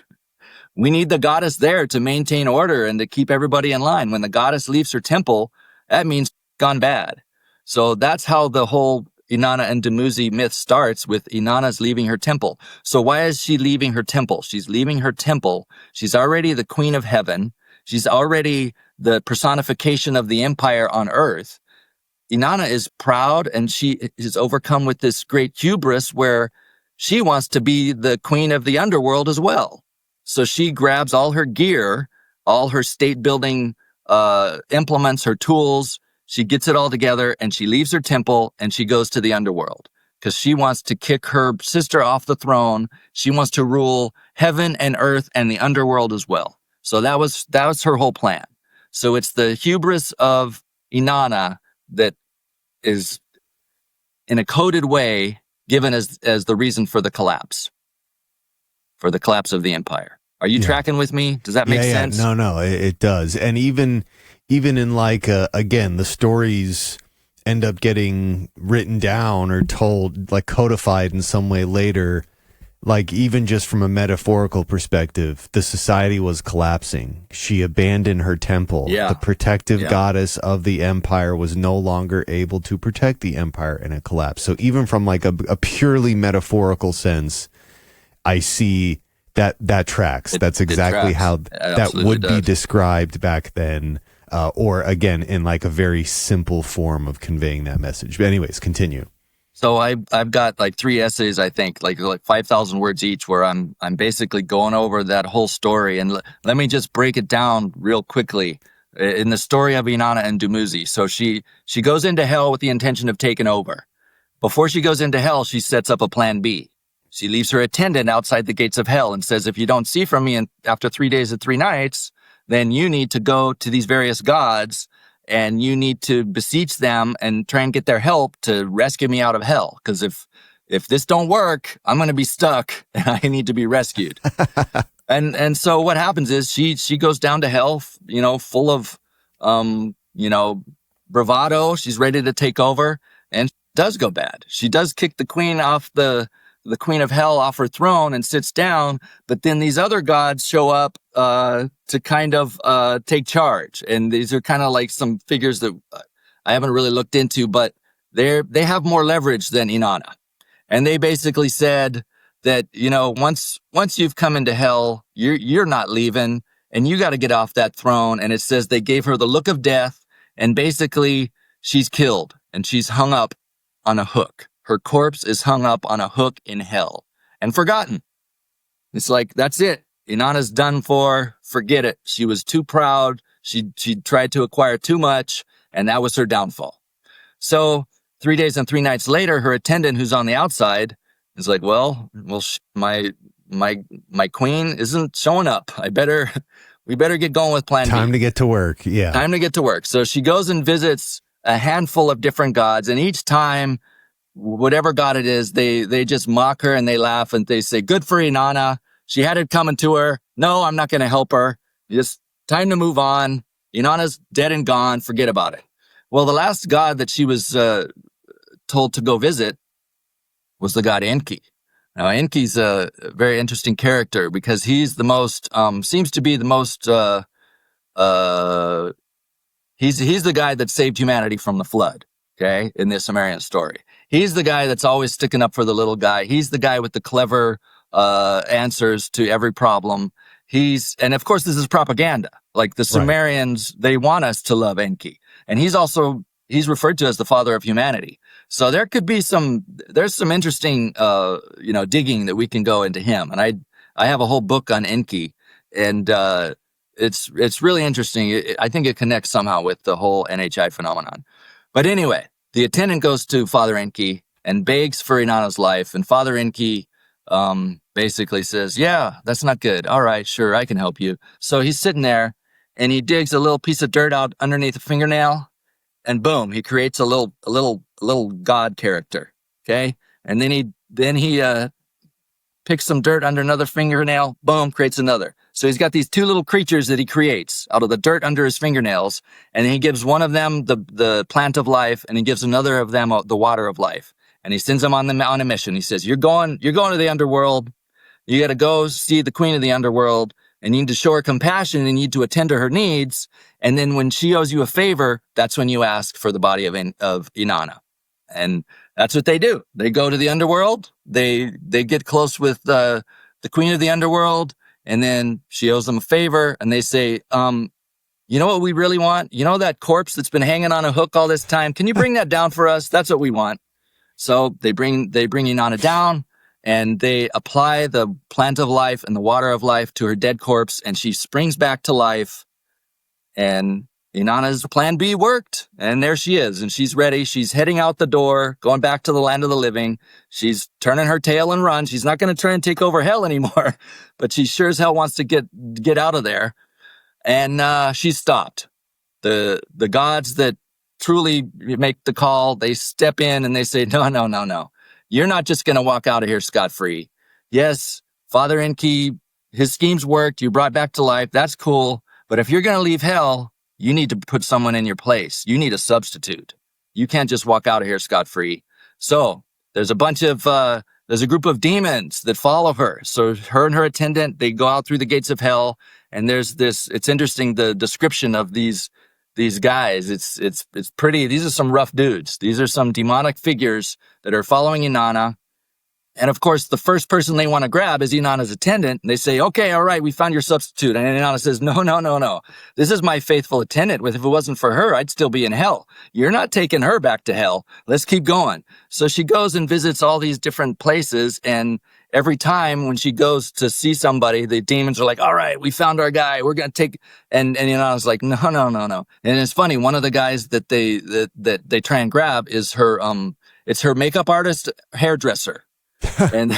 [SPEAKER 4] We need the goddess there to maintain order and to keep everybody in line. When the goddess leaves her temple, that means gone bad. So that's how the whole Inanna and Dumuzi myth starts, with Inanna's leaving her temple. So why is she leaving her temple? She's leaving her temple. She's already the queen of heaven. She's already the personification of the empire on earth. Inanna is proud, and she is overcome with this great hubris where she wants to be the queen of the underworld as well. So she grabs all her gear, all her state building implements, her tools. She gets it all together, and she leaves her temple and she goes to the underworld because she wants to kick her sister off the throne. She wants to rule heaven and earth and the underworld as well. So that was her whole plan. So it's the hubris of Inanna that is, in a coded way, given as the reason for the collapse of the empire. Are you tracking with me? Does that make sense?
[SPEAKER 3] No, it does. And even in like, again, the stories end up getting written down or told, like codified in some way later. Like even just from a metaphorical perspective, the society was collapsing. She abandoned her temple.
[SPEAKER 4] Yeah.
[SPEAKER 3] The protective goddess of the empire was no longer able to protect the empire, and it collapsed. So even from like a purely metaphorical sense, I see that tracks. That's exactly how that would be described back then. Or again, in like a very simple form of conveying that message. But anyways, continue.
[SPEAKER 4] So I've got like 3 essays, I think, like 5,000 words each, where I'm basically going over that whole story. And let me just break it down real quickly. In the story of Inanna and Dumuzi, so she goes into hell with the intention of taking over. Before she goes into hell, she sets up a plan B. She leaves her attendant outside the gates of hell and says, if you don't see from me after 3 days and 3 nights, then you need to go to these various gods and you need to beseech them and try and get their help to rescue me out of hell. Because if this don't work, I'm going to be stuck and I need to be rescued. And so what happens is she goes down to hell, full of, bravado. She's ready to take over, and it does go bad. She does kick the queen off the queen of hell off her throne and sits down, but then these other gods show up to kind of take charge. And these are kind of like some figures that I haven't really looked into, but they have more leverage than Inanna. And they basically said that, once you've come into hell, you're not leaving, and you got to get off that throne. And it says they gave her the look of death, and basically she's killed and she's hung up on a hook. Her corpse is hung up on a hook in hell and forgotten. It's like, that's it. Inanna's done for. Forget it. She was too proud. She tried to acquire too much, and that was her downfall. So 3 days and 3 nights later, her attendant, who's on the outside, is like, my queen isn't showing up. We better get going with plan B.
[SPEAKER 3] Time to get to work. Yeah.
[SPEAKER 4] Time to get to work. So she goes and visits a handful of different gods, and each time, whatever god it is, they just mock her and they laugh and they say, good for Inanna. She had it coming to her. No, I'm not going to help her. Just time to move on. Inanna's dead and gone. Forget about it. Well, the last god that she was told to go visit was the god Enki. Now, Enki's a very interesting character because he's the most, seems to be the most, he's the guy that saved humanity from the flood, okay, in this Sumerian story. He's the guy that's always sticking up for the little guy. He's the guy with the clever answers to every problem. And of course, this is propaganda. Like the Sumerians, They want us to love Enki. And he's referred to as the father of humanity. So there's some interesting, digging that we can go into him. And I have a whole book on Enki, and it's really interesting. I think it connects somehow with the whole NHI phenomenon. But anyway, the attendant goes to Father Enki and begs for Inanna's life. And Father Enki basically says, yeah, that's not good. All right, sure, I can help you. So he's sitting there and he digs a little piece of dirt out underneath a fingernail, and boom, he creates a little god character. Okay. And then he picks some dirt under another fingernail, boom, creates another. So he's got these two little creatures that he creates out of the dirt under his fingernails, and he gives one of them the plant of life, and he gives another of them the water of life. And he sends them on a mission. He says, you're going to the underworld. You got to go see the queen of the underworld, and you need to show her compassion, and you need to attend to her needs. And then when she owes you a favor, that's when you ask for the body of Inanna. And that's what they do. They go to the underworld. They get close with the queen of the underworld, and then she owes them a favor, and they say, you know what we really want? You know that corpse that's been hanging on a hook all this time? Can you bring that down for us? That's what we want. So they bring Inanna down, and they apply the plant of life and the water of life to her dead corpse, and she springs back to life. And Inanna's plan B worked, and there she is, and she's ready. She's heading out the door, going back to the land of the living. She's turning her tail and run. She's not going to try and take over hell anymore, but she sure as hell wants to get out of there. And she's stopped. The gods that truly make the call, they step in and they say, no. You're not just going to walk out of here scot-free. Yes, Father Enki, his schemes worked. You brought back to life. That's cool. But if you're going to leave hell, you need to put someone in your place. You need a substitute. You can't just walk out of here scot-free. So there's a group of demons that follow her. So her and her attendant, they go out through the gates of hell. And it's interesting, the description of these guys. It's pretty, these are some rough dudes. These are some demonic figures that are following Inanna. And of course, the first person they want to grab is Inanna's attendant. And they say, okay, all right, we found your substitute. And Inanna says, no. This is my faithful attendant. If it wasn't for her, I'd still be in hell. You're not taking her back to hell. Let's keep going. So she goes and visits all these different places. And every time when she goes to see somebody, the demons are like, all right, we found our guy. We're going to take, and Inanna's like, no. And it's funny. One of the guys that they try and grab is her, it's her makeup artist, hairdresser. And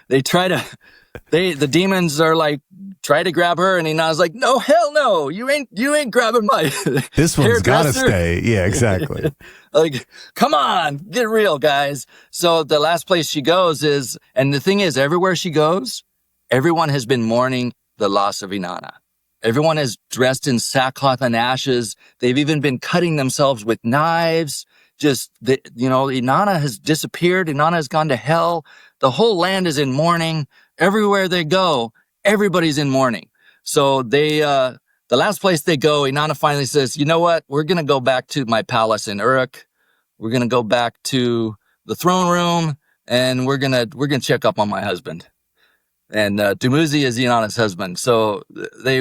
[SPEAKER 4] the demons are like, try to grab her, and Inanna's like, no, hell no, you ain't grabbing my
[SPEAKER 3] this one's gotta stay. Yeah, exactly.
[SPEAKER 4] Like, come on, get real, guys. So the last place she goes is, and the thing is, everywhere she goes, everyone has been mourning the loss of Inanna. Everyone is dressed in sackcloth and ashes. They've even been cutting themselves with knives. Inanna has disappeared. Inanna has gone to hell. The whole land is in mourning. Everywhere they go, everybody's in mourning. So the last place they go, Inanna finally says, you know what? We're going to go back to my palace in Uruk. We're going to go back to the throne room, and we're going to check up on my husband. And Dumuzi is Inanna's husband. So they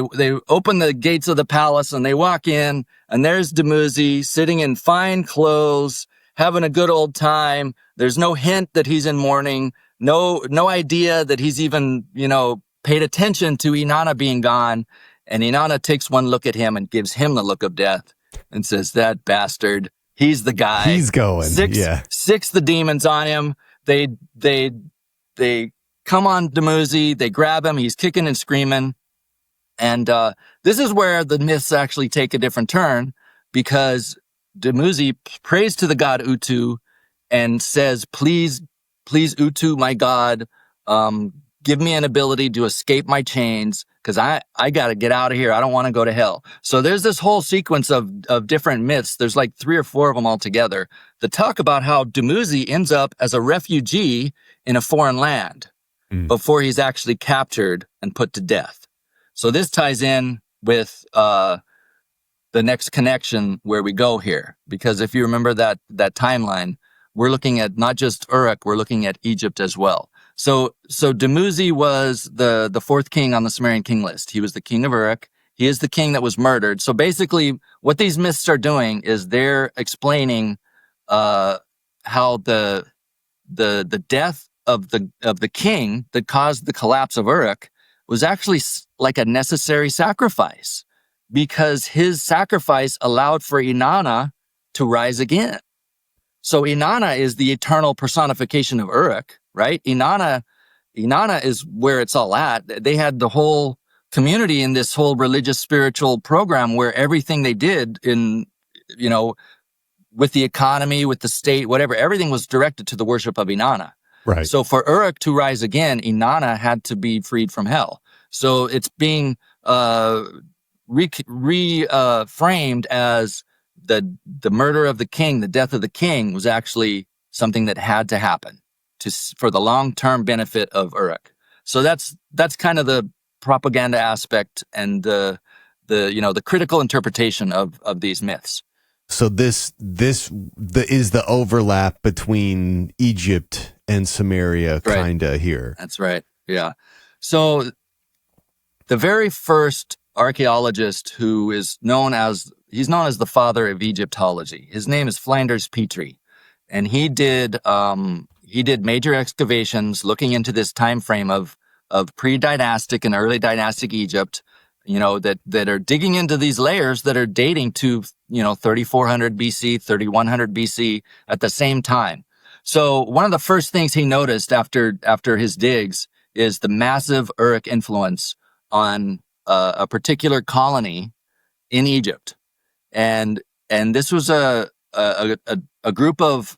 [SPEAKER 4] open the gates of the palace and they walk in, and there's Dumuzi sitting in fine clothes, having a good old time. There's no hint that he's in mourning. No idea that he's even, paid attention to Inanna being gone. And Inanna takes one look at him and gives him the look of death and says, that bastard, he's the guy.
[SPEAKER 3] He's going.
[SPEAKER 4] Six the demons on him. They come on Dumuzi. They grab him. He's kicking and screaming. And this is where the myths actually take a different turn, because Dumuzi prays to the god Utu and says, please, Utu, my god, give me an ability to escape my chains, because I got to get out of here. I don't want to go to hell. So there's this whole sequence of different myths. There's like 3 or 4 of them all together that talk about how Dumuzi ends up as a refugee in a foreign land before he's actually captured and put to death. So this ties in with the next connection where we go here, because if you remember that timeline, we're looking at not just Uruk, we're looking at Egypt as well. So Dumuzi was the 4th king on the Sumerian king list. He was the king of Uruk. He is the king that was murdered. So basically, what these myths are doing is they're explaining how the death of the king that caused the collapse of Uruk was actually like a necessary sacrifice, because his sacrifice allowed for Inanna to rise again. So Inanna is the eternal personification of Uruk, right? Inanna is where it's all at. They had the whole community in this whole religious spiritual program where everything they did in, with the economy, with the state, whatever, everything was directed to the worship of Inanna.
[SPEAKER 3] Right.
[SPEAKER 4] So for Uruk to rise again, Inanna had to be freed from hell. So it's being reframed as the murder of the king, the death of the king, was actually something that had to happen for the long-term benefit of Uruk. So that's kind of the propaganda aspect and the critical interpretation of these myths.
[SPEAKER 3] So this is the overlap between Egypt and Sumeria, kinda here.
[SPEAKER 4] That's right. Yeah. So the very first archaeologist who is known as the father of Egyptology. His name is Flinders Petrie, and he did major excavations looking into this time frame of pre-dynastic and early dynastic Egypt, that are digging into these layers that are dating to 3400 BC, 3100 BC at the same time. So one of the first things he noticed after his digs is the massive Uruk influence on a particular colony in Egypt. And this was a group of,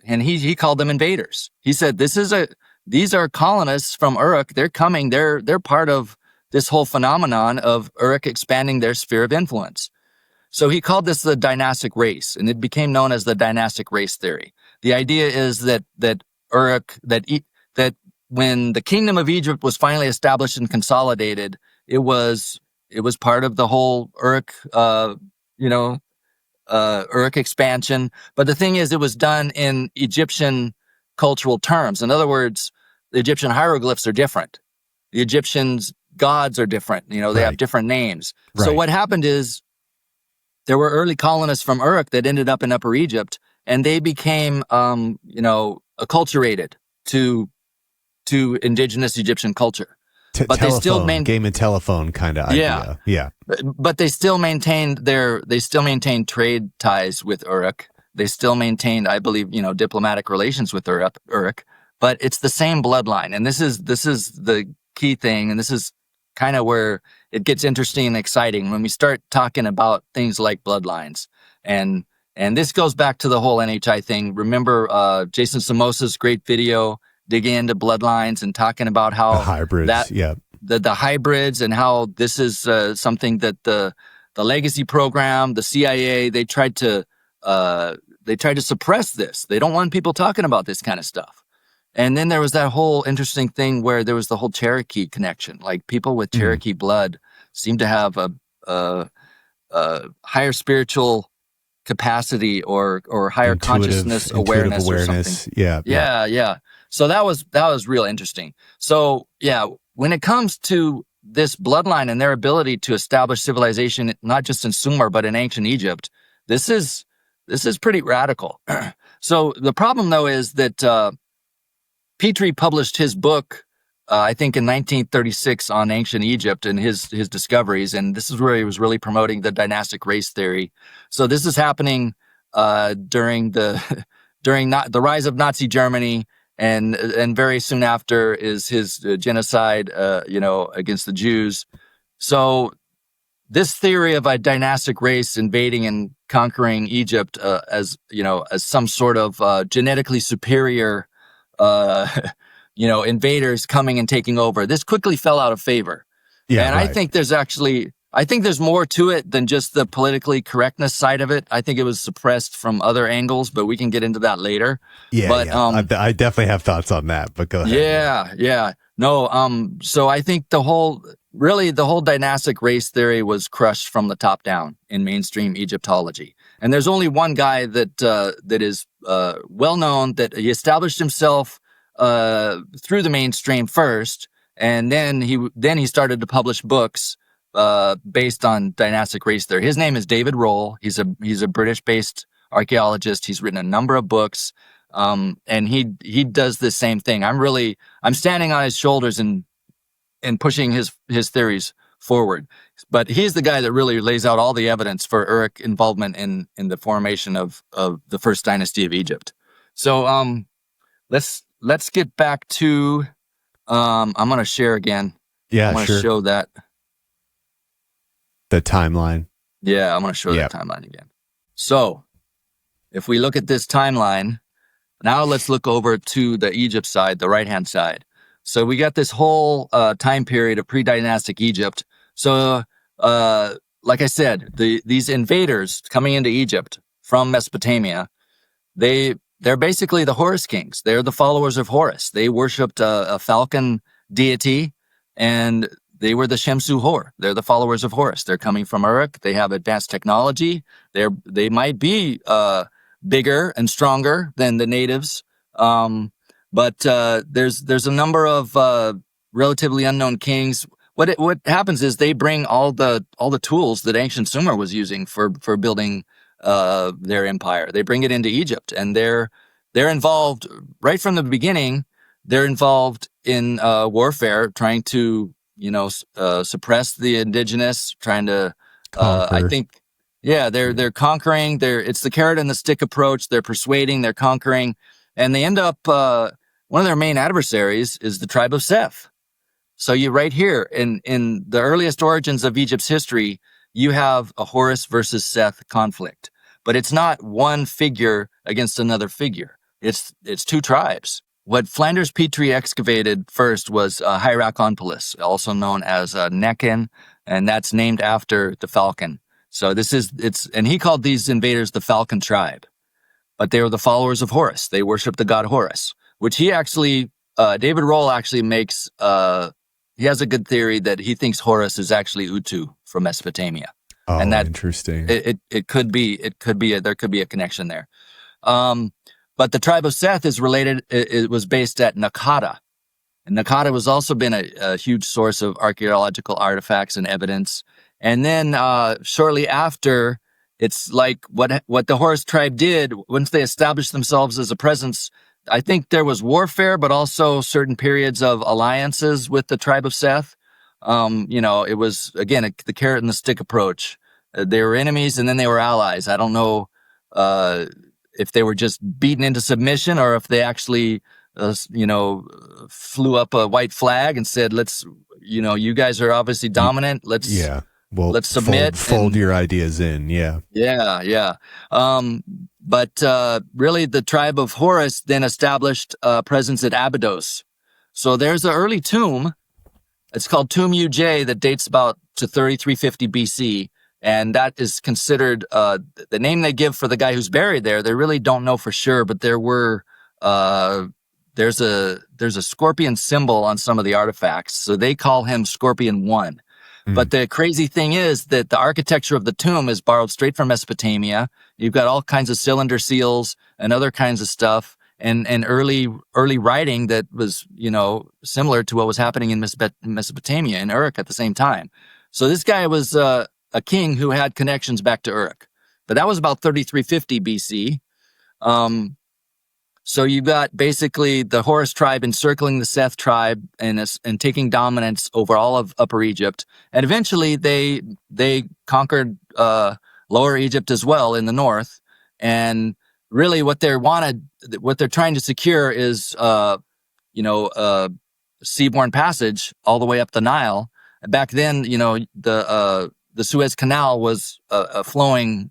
[SPEAKER 4] and he called them invaders. He said, these are colonists from Uruk. They're coming. They're part of this whole phenomenon of Uruk expanding their sphere of influence. So he called this the dynastic race, and it became known as the dynastic race theory. The idea is that Uruk, that when the kingdom of Egypt was finally established and consolidated, it was part of the whole Uruk, Uruk expansion. But the thing is, it was done in Egyptian cultural terms. In other words, the Egyptian hieroglyphs are different. The Egyptians' gods are different. They have different names. Right. So what happened is there were early colonists from Uruk that ended up in Upper Egypt, and they became, acculturated to indigenous Egyptian culture.
[SPEAKER 3] But they still game and telephone kind of idea. Yeah.
[SPEAKER 4] But they still maintained trade ties with Uruk. They still maintained, I believe, diplomatic relations with Uruk. But it's the same bloodline, and this is the key thing, and this is kind of where it gets interesting and exciting when we start talking about things like bloodlines. And this goes back to the whole NHI thing. Remember Jason Somoza's great video digging into bloodlines and talking about how
[SPEAKER 3] the hybrids,
[SPEAKER 4] the hybrids, and how this is something that the legacy program, the CIA, they tried to suppress this. They don't want people talking about this kind of stuff. And then there was that whole interesting thing where there was the whole Cherokee connection. Like people with Cherokee blood seem to have a higher spiritual capacity or higher consciousness awareness or something. Yeah. So that was real interesting. So yeah, when it comes to this bloodline and their ability to establish civilization, not just in Sumer but in ancient Egypt, this is pretty radical. So the problem though is that Petrie published his book I think in 1936 on ancient Egypt and his discoveries, and this is where he was really promoting the dynastic race theory. So this is happening during the rise of Nazi Germany, and very soon after is his genocide, against the Jews. So this theory of a dynastic race invading and conquering Egypt as some sort of genetically superior, invaders coming and taking over, this quickly fell out of favor.
[SPEAKER 3] Yeah,
[SPEAKER 4] and
[SPEAKER 3] right.
[SPEAKER 4] I think there's more to it than just the politically correctness side of it. I think it was suppressed from other angles, but we can get into that later.
[SPEAKER 3] Yeah,
[SPEAKER 4] but,
[SPEAKER 3] yeah. I definitely have thoughts on that, but go ahead.
[SPEAKER 4] Yeah. No, so I think the whole dynastic race theory was crushed from the top down in mainstream Egyptology. And there's only one guy that is well known, that he established himself through the mainstream first, and then he started to publish books based on dynastic race theory. His name is David Rohl. He's a British-based archaeologist. He's written a number of books, and he does the same thing. I'm standing on his shoulders and pushing his theories forward. But he's the guy that really lays out all the evidence for Uruk involvement in the formation of the first dynasty of Egypt. So let's get back to I'm going to share again.
[SPEAKER 3] Yeah,
[SPEAKER 4] I'm going to show that.
[SPEAKER 3] The timeline.
[SPEAKER 4] Yeah, I'm going to show that timeline again. So if we look at this timeline, now let's look over to the Egypt side, the right-hand side. So we got this whole time period of pre-dynastic Egypt. So like I said, these invaders coming into Egypt from Mesopotamia, they're basically the Horus kings. They're the followers of Horus. They worshipped a falcon deity, and they were the Shemsu Hor. They're the followers of Horus. They're coming from Uruk. They have advanced technology. They might be bigger and stronger than the natives, but there's a number of relatively unknown kings. What happens is they bring all the tools that ancient Sumer was using for building their empire. They bring it into Egypt, and they're involved right from the beginning. They're involved in warfare, trying to suppress the indigenous, trying to they're conquering. It's the carrot and the stick approach. They're persuading, they're conquering, and they end up one of their main adversaries is the tribe of Seth. So you right here in the earliest origins of Egypt's history, you have a Horus versus Seth conflict, but it's not one figure against another figure. It's two tribes. What Flanders Petrie excavated first was Hierakonpolis, also known as Nekhen, and that's named after the falcon. So and he called these invaders the Falcon tribe, but they were the followers of Horus. They worshiped the god Horus, which he actually, David Rohl actually makes, he has a good theory that he thinks Horus is actually Utu from Mesopotamia.
[SPEAKER 3] Oh,
[SPEAKER 4] and that
[SPEAKER 3] interesting.
[SPEAKER 4] It could be, there could be a connection there. But the tribe of Seth is related. It was based at Naqada. And Naqada has also been a huge source of archaeological artifacts and evidence. And then shortly after, it's like what the Horus tribe did once they established themselves as a presence. I think there was warfare, but also certain periods of alliances with the tribe of Seth. It was, again, the carrot and the stick approach. They were enemies and then they were allies. I don't know if they were just beaten into submission or if they actually, flew up a white flag and said, you guys are obviously dominant. Let's submit.
[SPEAKER 3] Fold your ideas in. Yeah.
[SPEAKER 4] Yeah. But really the tribe of Horus then established a presence at Abydos. So there's an early tomb. It's called Tomb Uj that dates about to 3350 BC. And that is considered the name they give for the guy who's buried there. They really don't know for sure, but there's a scorpion symbol on some of the artifacts. So they call him Scorpion 1. But the crazy thing is that the architecture of the tomb is borrowed straight from Mesopotamia. You've got all kinds of cylinder seals and other kinds of stuff, and early writing that was, similar to what was happening in Mesopotamia and Uruk at the same time. So this guy was a king who had connections back to Uruk. But that was about 3350 BC. So you've got basically the Horus tribe encircling the Seth tribe and taking dominance over all of Upper Egypt. And eventually they conquered Lower Egypt as well in the north. And really what they're trying to secure is, seaborne passage all the way up the Nile. Back then, the Suez Canal was a flowing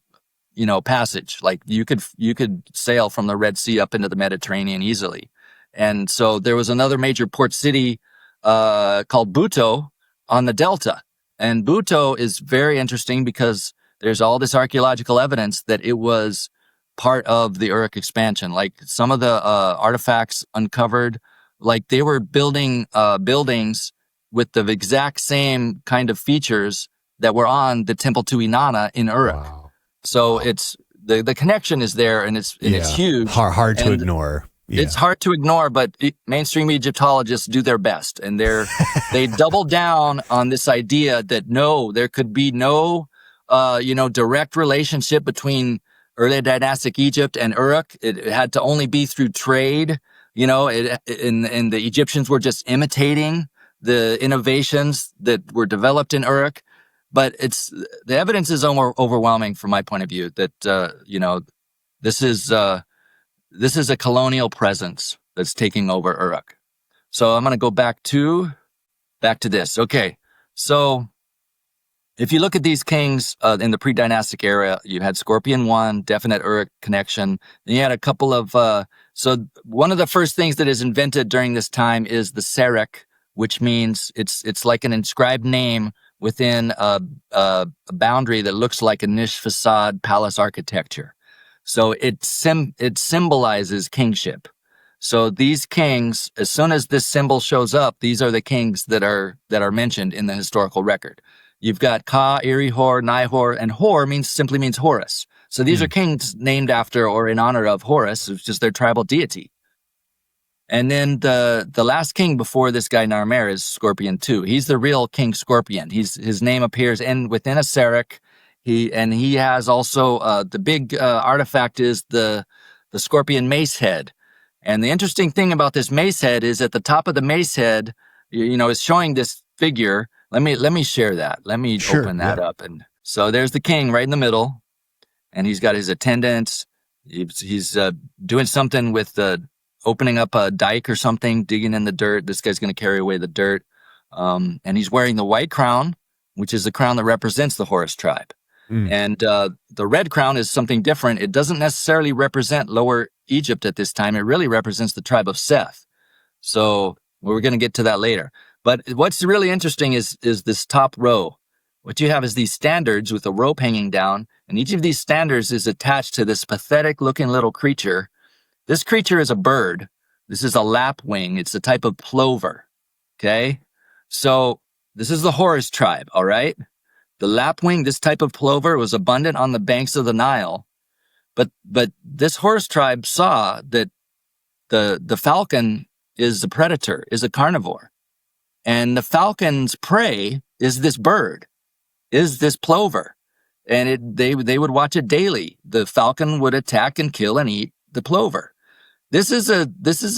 [SPEAKER 4] passage. Like you could sail from the Red Sea up into the Mediterranean easily. And so there was another major port city called Buto on the Delta. And Buto is very interesting because there's all this archaeological evidence that it was part of the Uruk expansion. Like some of the artifacts uncovered, like they were building buildings with the exact same kind of features that were on the temple to Inanna in Uruk.
[SPEAKER 3] Wow.
[SPEAKER 4] So it's the connection is there, and it's huge.
[SPEAKER 3] Hard to ignore. Yeah.
[SPEAKER 4] It's hard to ignore, but mainstream Egyptologists do their best, and they double down on this idea that no, there could be no direct relationship between early dynastic Egypt and Uruk. It had to only be through trade. And the Egyptians were just imitating the innovations that were developed in Uruk. But the evidence is overwhelming from my point of view that this is a colonial presence that's taking over Uruk. So I'm going to go back to this. Okay, so if you look at these kings in the pre-dynastic era, you had Scorpion I, definite Uruk connection. Then you had a couple of so one of the first things that is invented during this time is the Serek, which means it's like an inscribed name within a boundary that looks like a niche facade palace architecture. So it symbolizes kingship. So these kings, as soon as this symbol shows up, these are the kings that are mentioned in the historical record. You've got Ka, Iri, Hor, Nihor, and Hor simply means Horus. So these are kings named after or in honor of Horus, which is their tribal deity. And then the last king before this guy Narmer is Scorpion II. He's the real King Scorpion. His name appears within a Serek. He has also the big artifact is the Scorpion mace head. And the interesting thing about this mace head is at the top of the mace head, is showing this figure. Let me share that. Let me open that up. And so there's the king right in the middle, and he's got his attendants. He's doing something with opening up a dike or something, digging in the dirt. This guy's going to carry away the dirt. And he's wearing the white crown, which is the crown that represents the Horus tribe. And the red crown is something different. It doesn't necessarily represent Lower Egypt at this time. It really represents the tribe of Seth. So we're going to get to that later. But what's really interesting is this top row. What you have is these standards with a rope hanging down, and each of these standards is attached to this pathetic-looking little creature. This creature is a bird. This is a lapwing. It's a type of plover, okay? So this is the Horus tribe, all right? The lapwing, this type of plover, was abundant on the banks of the Nile. But this Horus tribe saw that the falcon is a predator, is a carnivore. And the falcon's prey is this bird, is this plover. And they would watch it daily. The falcon would attack and kill and eat the plover. This is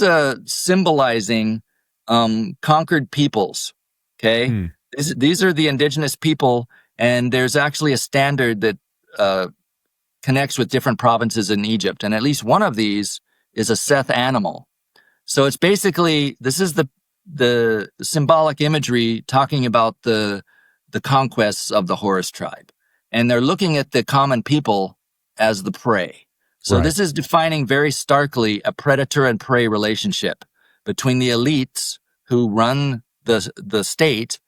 [SPEAKER 4] a symbolizing conquered peoples, okay? These are the indigenous people, and there's actually a standard that connects with different provinces in Egypt, and at least one of these is a Seth animal. So it's basically, this is the symbolic imagery talking about the conquests of the Horus tribe, and they're looking at the common people as the prey. So This is defining very starkly a predator and prey relationship between the elites who run the state,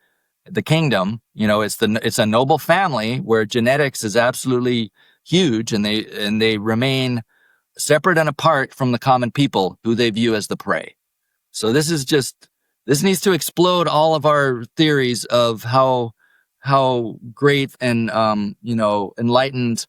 [SPEAKER 4] the kingdom. It's a noble family where genetics is absolutely huge, and they remain separate and apart from the common people who they view as the prey. So this needs to explode all of our theories of how great and enlightened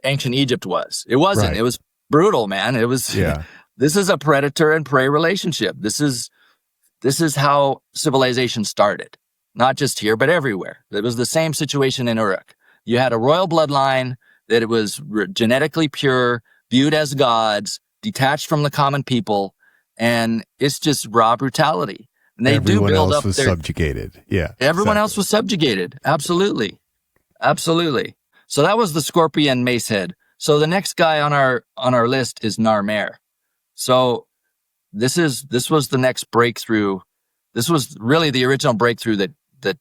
[SPEAKER 4] ancient Egypt was. It wasn't. Right. It was brutal, man. It was. Yeah. This is a predator and prey relationship. This is how civilization started, not just here but everywhere. It was the same situation in Uruk. You had a royal bloodline that it was genetically pure, viewed as gods, detached from the common people, and it's just raw brutality. And they
[SPEAKER 3] Everyone
[SPEAKER 4] do build
[SPEAKER 3] else
[SPEAKER 4] up
[SPEAKER 3] was subjugated. Yeah.
[SPEAKER 4] Everyone else was subjugated. Absolutely. Absolutely. So that was the Scorpion Mace Head. So the next guy on our list is Narmer. So this was the next breakthrough. This was really the original breakthrough that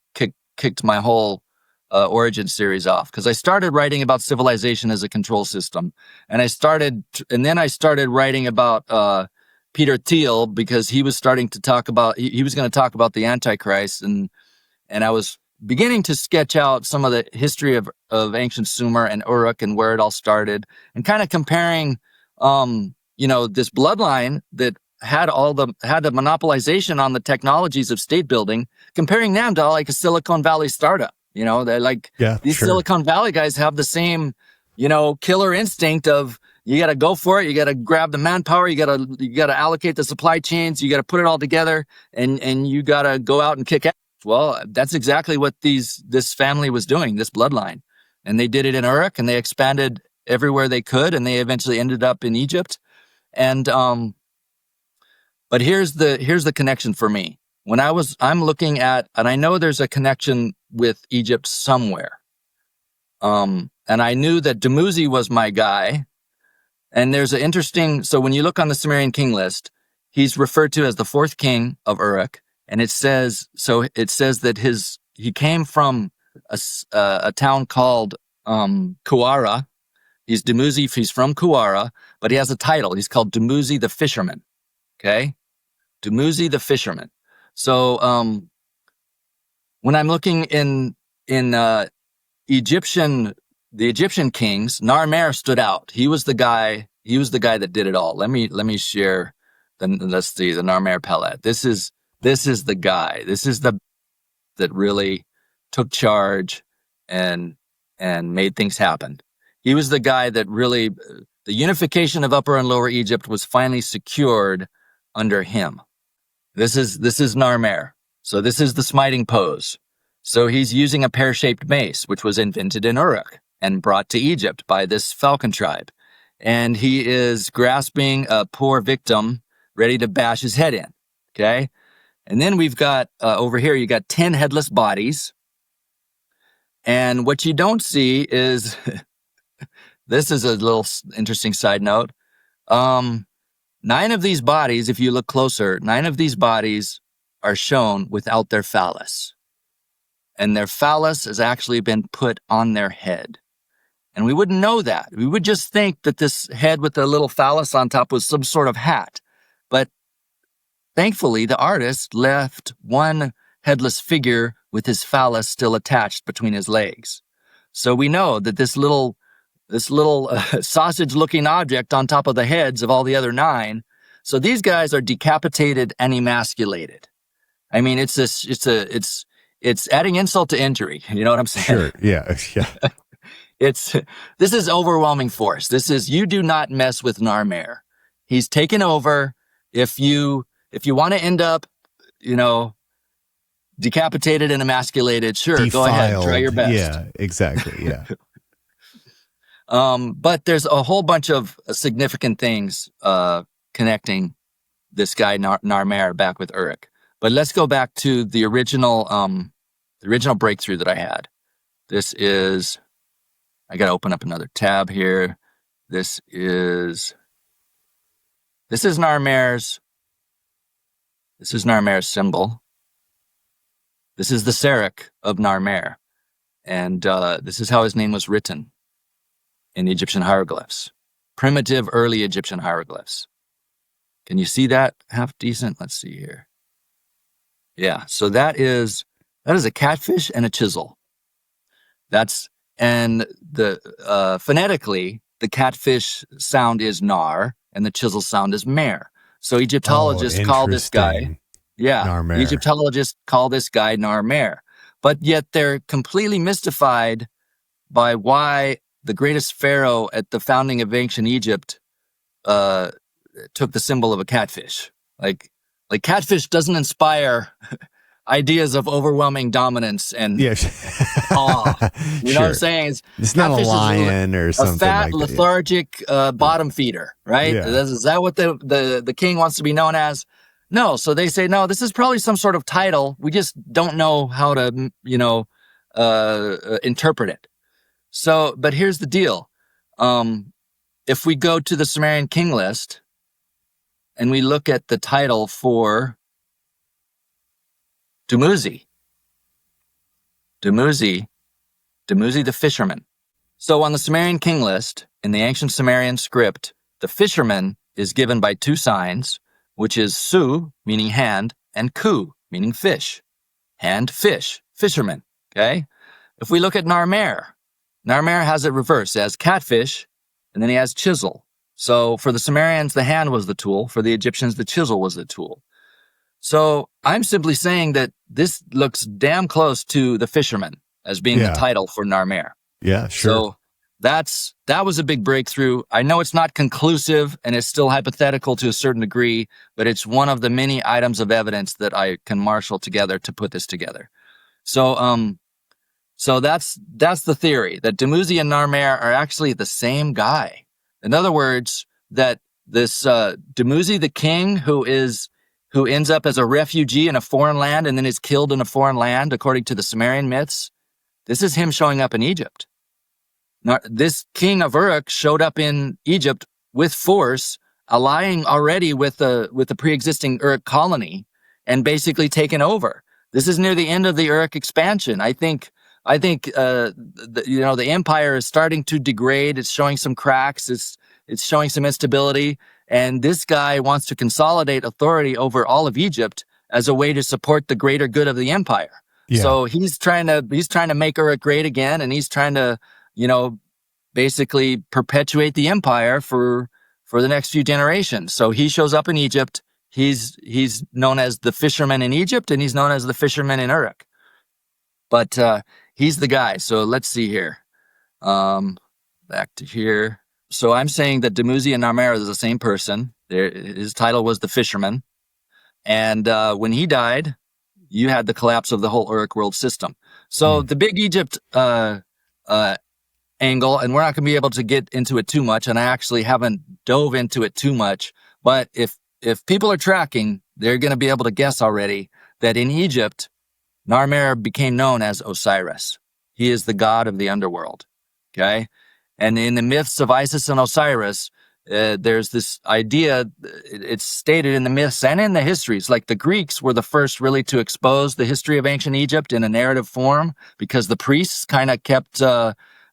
[SPEAKER 4] kicked my whole origin series off, because I started writing about civilization as a control system, and then I started writing about Peter Thiel, because he was starting to talk about he was going to talk about the Antichrist, and I was beginning to sketch out some of the history of ancient Sumer and Uruk and where it all started, and kind of comparing this bloodline that had the monopolization on the technologies of state building, comparing them to like a Silicon Valley startup. They're like, these Silicon Valley guys have the same, killer instinct of, you got to go for it. You got to grab the manpower. You got to allocate the supply chains. You got to put it all together, and you got to go out and kick ass. Well, that's exactly what this family was doing, this bloodline. And they did it in Uruk, and they expanded everywhere they could, and they eventually ended up in Egypt. And, but here's the connection for me. When I'm looking at, and I know there's a connection with Egypt somewhere. And I knew that Dumuzi was my guy. And there's so when you look on the Sumerian king list, he's referred to as the fourth king of Uruk. And it says that he came from a town called Kuara. He's Dumuzi, he's from Kuara, but he has a title. He's called Dumuzi the Fisherman. Okay? Dumuzi the Fisherman. So when I'm looking in the Egyptian kings, Narmer stood out. He was the guy that did it all. Let me share the Narmer palette. This is the guy. This is the that really took charge and made things happen. He was the guy that really, the unification of Upper and Lower Egypt was finally secured under him. This is Narmer. So this is the smiting pose. So he's using a pear-shaped mace, which was invented in Uruk and brought to Egypt by this falcon tribe. And he is grasping a poor victim, ready to bash his head in. Okay? And then we've got, over here, you got 10 headless bodies. And what you don't see is, this is a little interesting side note. 9 of these bodies, if you look closer, 9 of these bodies are shown without their phallus. And their phallus has actually been put on their head. And we wouldn't know that. We would just think that this head with a little phallus on top was some sort of hat. But thankfully, the artist left one headless figure with his phallus still attached between his legs. So we know that this little sausage-looking object on top of the heads of all the other 9. So these guys are decapitated and emasculated. I mean, it's adding insult to injury. You know what I'm saying?
[SPEAKER 3] Sure. Yeah.
[SPEAKER 4] This is overwhelming force. You do not mess with Narmer. He's taken over. If you want to end up, decapitated and emasculated, sure,
[SPEAKER 3] Defiled.
[SPEAKER 4] Go ahead, try your best.
[SPEAKER 3] Yeah, exactly. Yeah.
[SPEAKER 4] But there's a whole bunch of significant things connecting this guy Narmer back with Uruk. But let's go back to the original breakthrough that I had. I got to open up another tab here. This is Narmer's symbol. This is the Serach of Narmer. And this is how his name was written in Egyptian hieroglyphs. Primitive early Egyptian hieroglyphs. Can you see that half decent? Let's see here. Yeah, so that is a catfish and a chisel. Phonetically, the catfish sound is nar and the chisel sound is mer. So Egyptologists call this guy,
[SPEAKER 3] Narmer.
[SPEAKER 4] Egyptologists call this guy Narmer. But yet they're completely mystified by why the greatest pharaoh at the founding of ancient Egypt took the symbol of a catfish. Like catfish doesn't inspire ideas of overwhelming dominance and
[SPEAKER 3] Yeah.
[SPEAKER 4] awe. You know what I'm saying?
[SPEAKER 3] It's not a
[SPEAKER 4] catfish is
[SPEAKER 3] lion or something
[SPEAKER 4] a fat,
[SPEAKER 3] like that.
[SPEAKER 4] lethargic bottom feeder, right?
[SPEAKER 3] Yeah.
[SPEAKER 4] Is that what the king wants to be known as? No. So they say, no, this is probably some sort of title. We just don't know how to, interpret it. So, but here's the deal. If we go to the Sumerian king list and we look at the title for Dumuzi the fisherman. So on the Sumerian king list, in the ancient Sumerian script, the fisherman is given by two signs, which is Su, meaning hand, and Ku, meaning fish. Hand, fish, fisherman, okay? If we look at Narmer has it reversed. It has catfish, and then he has chisel. So for the Sumerians, the hand was the tool. For the Egyptians, the chisel was the tool. So I'm simply saying that this looks damn close to the fisherman as being the title for Narmer.
[SPEAKER 3] Yeah, sure.
[SPEAKER 4] So that was a big breakthrough. I know it's not conclusive and it's still hypothetical to a certain degree, but it's one of the many items of evidence that I can marshal together to put this together. So that's the theory, that Dumuzi and Narmer are actually the same guy. In other words, that this Dumuzi the king who ends up as a refugee in a foreign land and then is killed in a foreign land, according to the Sumerian myths, this is him showing up in Egypt. Now, this king of Uruk showed up in Egypt with force, allying already with the pre-existing Uruk colony and basically taken over. This is near the end of the Uruk expansion. I think the empire is starting to degrade. It's showing some cracks. It's showing some instability. And this guy wants to consolidate authority over all of Egypt as a way to support the greater good of the empire. Yeah. So he's trying to make Uruk great again, and he's trying to, basically perpetuate the empire for the next few generations. So he shows up in Egypt. He's known as the fisherman in Egypt, and he's known as the fisherman in Uruk. But he's the guy. So let's see here. Back to here. So I'm saying that Dumuzi and Narmer is the same person. His title was the fisherman. And when he died, you had the collapse of the whole Uruk world system. So the big Egypt angle, and we're not going to be able to get into it too much, and I actually haven't dove into it too much, but if people are tracking, they're going to be able to guess already that in Egypt, Narmer became known as Osiris. He is the god of the underworld, okay? And in the myths of Isis and Osiris, there's this idea, it's stated in the myths and in the histories, like the Greeks were the first really to expose the history of ancient Egypt in a narrative form, because the priests kind of kept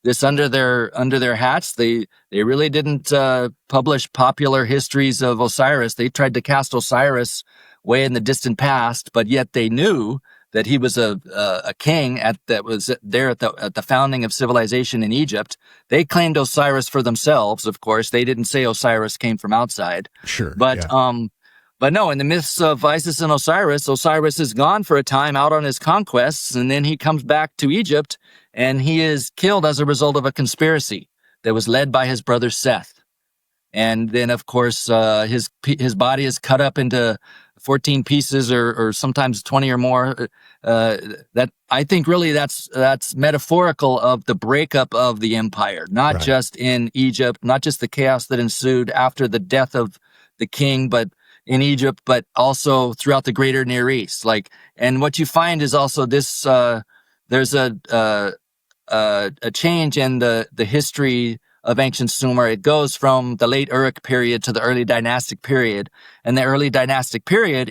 [SPEAKER 4] this under their hats. They really didn't publish popular histories of Osiris. They tried to cast Osiris way in the distant past, but yet they knew that he was a king that was there at the founding of civilization in Egypt. They claimed Osiris for themselves, of course. They didn't say Osiris came from outside.
[SPEAKER 3] Sure.
[SPEAKER 4] But no, in the myths of Isis and Osiris is gone for a time out on his conquests, and then he comes back to Egypt, and he is killed as a result of a conspiracy that was led by his brother Seth. And then, of course, his body is cut up into 14 pieces or sometimes 20 or more. That I think really that's metaphorical of the breakup of the empire, not just in Egypt, not just the chaos that ensued after the death of the king, but in Egypt, but also throughout the greater Near East. And what you find is also this, there's a change in the history of ancient Sumer. It goes from the late Uruk period to the early Dynastic period. And the early Dynastic period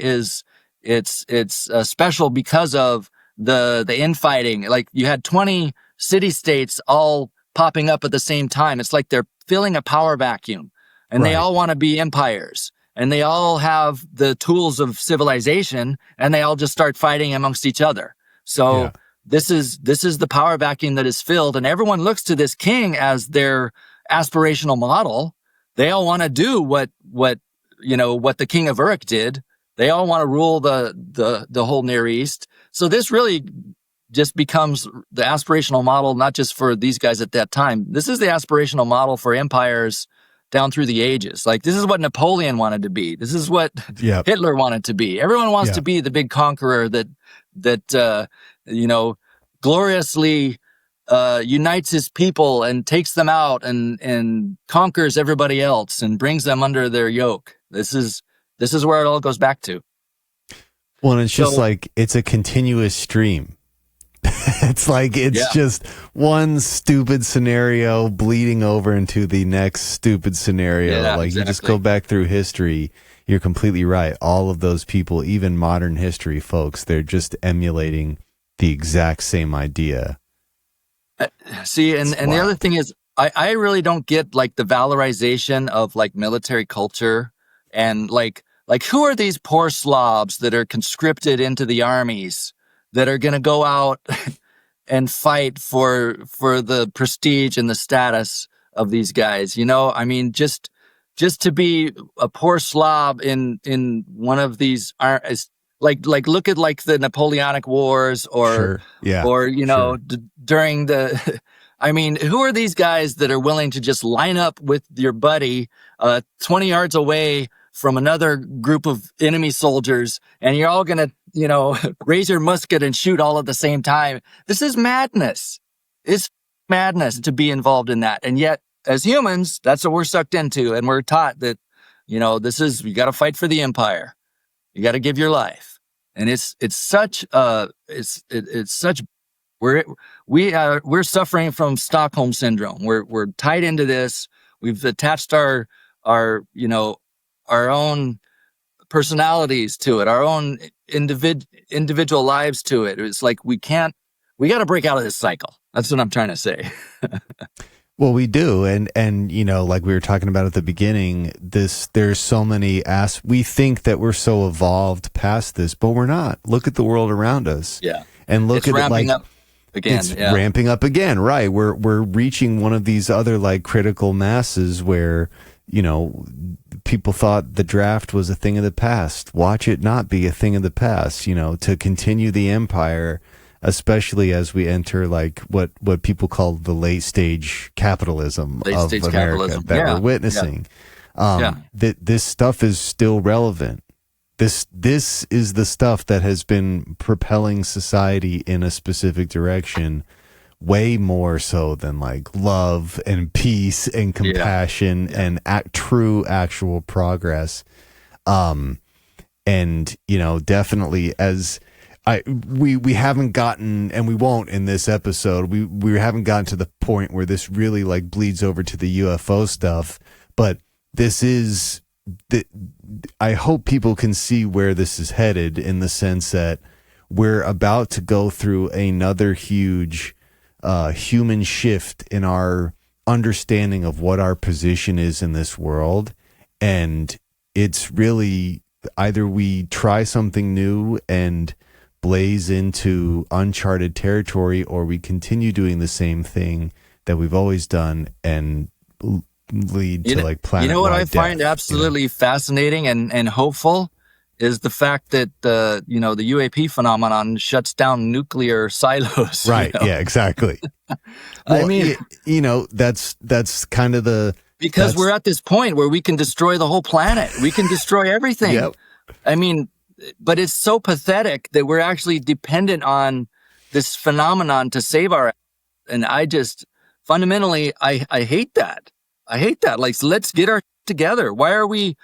[SPEAKER 4] it's special because of the infighting. Like, you had 20 city-states all popping up at the same time. It's like they're filling a power vacuum, and they all want to be empires, and they all have the tools of civilization, and they all just start fighting amongst each other. So this is the power vacuum that is filled, and everyone looks to this king as their aspirational model. They all want to do what the king of Uruk did. They all want to rule the whole Near East. So this really just becomes the aspirational model, not just for these guys at that time. This is the aspirational model for empires down through the ages. Like, this is what Napoleon wanted to be. This is what Hitler wanted to be. Everyone wants to be the big conqueror that gloriously unites his people and takes them out and conquers everybody else and brings them under their yoke. This is where it all goes back to.
[SPEAKER 3] Well, and it's just like, it's a continuous stream. It's like, it's just one stupid scenario bleeding over into the next stupid scenario. You just go back through history. You're completely right. All of those people, even modern history folks, they're just emulating the exact same idea.
[SPEAKER 4] See, and the other thing is, I really don't get like the valorization of like military culture and like who are these poor slobs that are conscripted into the armies that are going to go out and fight for the prestige and the status of these guys? You know, I mean, just to be a poor slob in one of these like look at like the Napoleonic Wars or during the. I mean, who are these guys that are willing to just line up with your buddy 20 yards away from another group of enemy soldiers, and you're all going to, raise your musket and shoot all at the same time? This is madness. It's madness to be involved in that. And yet, as humans, that's what we're sucked into. And we're taught that, you got to fight for the empire. You got to give your life. And it's such we're suffering from Stockholm syndrome. We're tied into this. We've attached our own personalities to it, our own individual lives to it. It's like we got to break out of this cycle. That's what I'm trying to say.
[SPEAKER 3] Well, we do. And like we were talking about at the beginning, there's so many we think that we're so evolved past this, but we're not. Look at the world around us.
[SPEAKER 4] Yeah.
[SPEAKER 3] And look at it like
[SPEAKER 4] up again.
[SPEAKER 3] It's ramping up again. Right. We're reaching one of these other like critical masses where, people thought the draft was a thing of the past. Watch it not be a thing of the past, to continue the empire, especially as we enter like what people call the late stage capitalism of America that we're witnessing. That this stuff is still relevant. This is the stuff that has been propelling society in a specific direction, way more so than like love and peace and compassion and true actual progress. Definitely as we haven't gotten, and we won't in this episode, we haven't gotten to the point where this really like bleeds over to the UFO stuff, but this is I hope people can see where this is headed, in the sense that we're about to go through another huge human shift in our understanding of what our position is in this world. And it's really either we try something new and blaze into uncharted territory, or we continue doing the same thing that we've always done and lead to like planet. You know what I find
[SPEAKER 4] absolutely fascinating and hopeful is the fact that the UAP phenomenon shuts down nuclear silos.
[SPEAKER 3] Right. Yeah, exactly.
[SPEAKER 4] I mean,
[SPEAKER 3] that's kind of
[SPEAKER 4] because we're at this point where we can destroy the whole planet. We can destroy everything.
[SPEAKER 3] Yep.
[SPEAKER 4] I mean, but it's so pathetic that we're actually dependent on this phenomenon to save our, and I just fundamentally, I hate that. I hate that. Like, so let's get our together. Why are we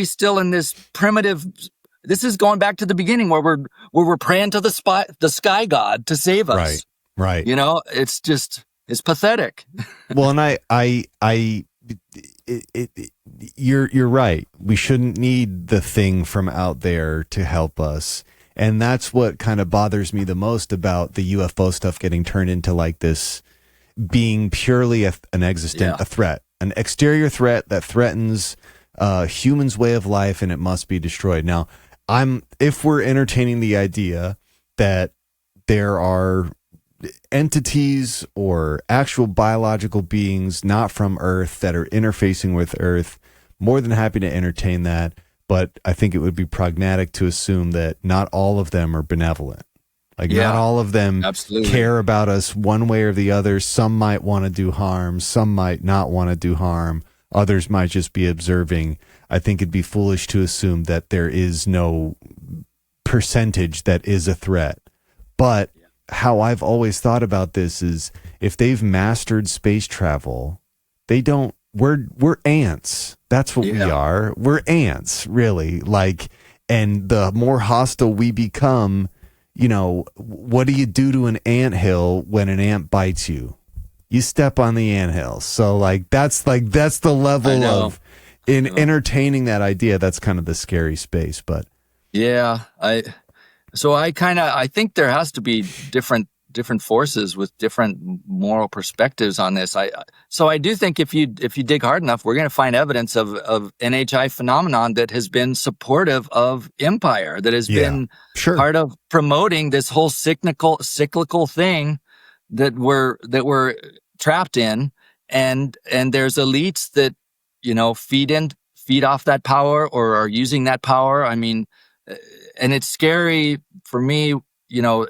[SPEAKER 4] still in this primitive? This is going back to the beginning where we're praying to the sky god to save us.
[SPEAKER 3] Right.
[SPEAKER 4] It's pathetic.
[SPEAKER 3] Well, and you're right. We shouldn't need the thing from out there to help us. And that's what kind of bothers me the most about the UFO stuff getting turned into like this being purely a threat, an exterior threat that threatens humans' way of life, and it must be destroyed. Now, if we're entertaining the idea that there are entities or actual biological beings not from Earth that are interfacing with Earth, more than happy to entertain that. But I think it would be pragmatic to assume that not all of them are benevolent. Like, not all of them care about us one way or the other. Some might want to do harm. Some might not want to do harm. Others might just be observing. I think it'd be foolish to assume that there is no percentage that is a threat. But how I've always thought about this is if they've mastered space travel, we're ants. That's what we are. We're ants, really. Like, and the more hostile we become, what do you do to an anthill when an ant bites you? You step on the anthill. So that's the level of entertaining that idea. That's kind of the scary space, but
[SPEAKER 4] yeah, I think there has to be different forces with different moral perspectives on this. So I do think if you dig hard enough, we're going to find evidence of NHI phenomenon that has been supportive of empire, that has been part of promoting this whole cyclical thing that we're trapped in, and there's elites that feed off that power or are using that power. I mean, and it's scary for me,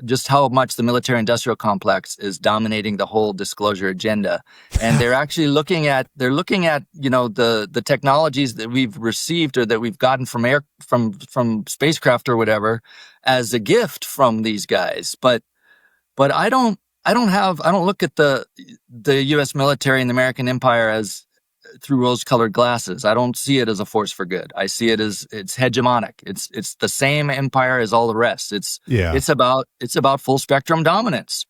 [SPEAKER 4] just how much the military-industrial complex is dominating the whole disclosure agenda, and they're actually looking at the technologies that we've received or that we've gotten from spacecraft or whatever as a gift from these guys. But I don't look at the U.S. military and the American empire as through rose-colored glasses. I don't see it as a force for good. I see it as it's hegemonic. It's the same empire as all the rest. It's about full spectrum dominance.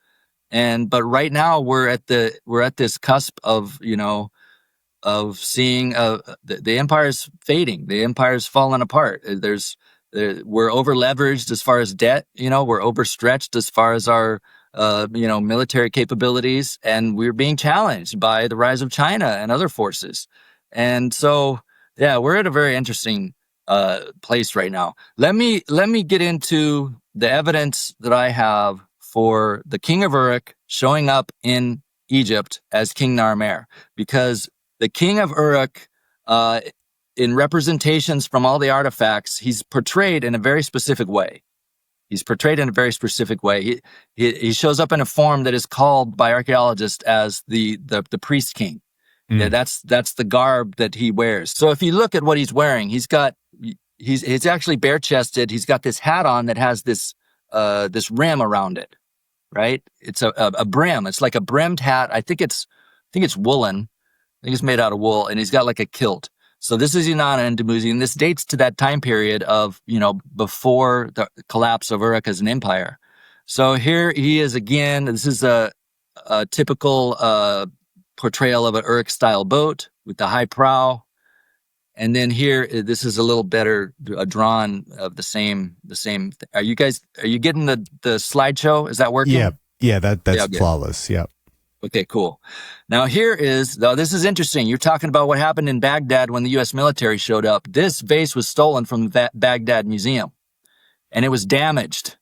[SPEAKER 4] But right now we're at this cusp of seeing the empire's fading. The empire's falling apart. We're over leveraged as far as debt. We're overstretched as far as our military capabilities, and we're being challenged by the rise of China and other forces. And so, we're at a very interesting place right now. Let me get into the evidence that I have for the king of Uruk showing up in Egypt as King Narmer, because the king of Uruk, in representations from all the artifacts, he's portrayed in a very specific way. He shows up in a form that is called by archaeologists as the priest king. Yeah, that's the garb that he wears. So if you look at what he's wearing, he's actually bare chested. He's got this hat on that has this rim around it, right? It's a brim. It's like a brimmed hat. I think it's woolen. I think it's made out of wool, and he's got like a kilt. So this is Inanna and Dumuzi, and this dates to that time period of, before the collapse of Uruk as an empire. So here he is again. This is a typical portrayal of an Uruk-style boat with the high prow. And then here, this is a little better drawn of the same. Are you getting the slideshow? Is that working?
[SPEAKER 3] Yeah, that's flawless. Yeah.
[SPEAKER 4] Okay, cool. Now this is interesting. You're talking about what happened in Baghdad when the U.S. military showed up. This vase was stolen from the Baghdad Museum, and it was damaged.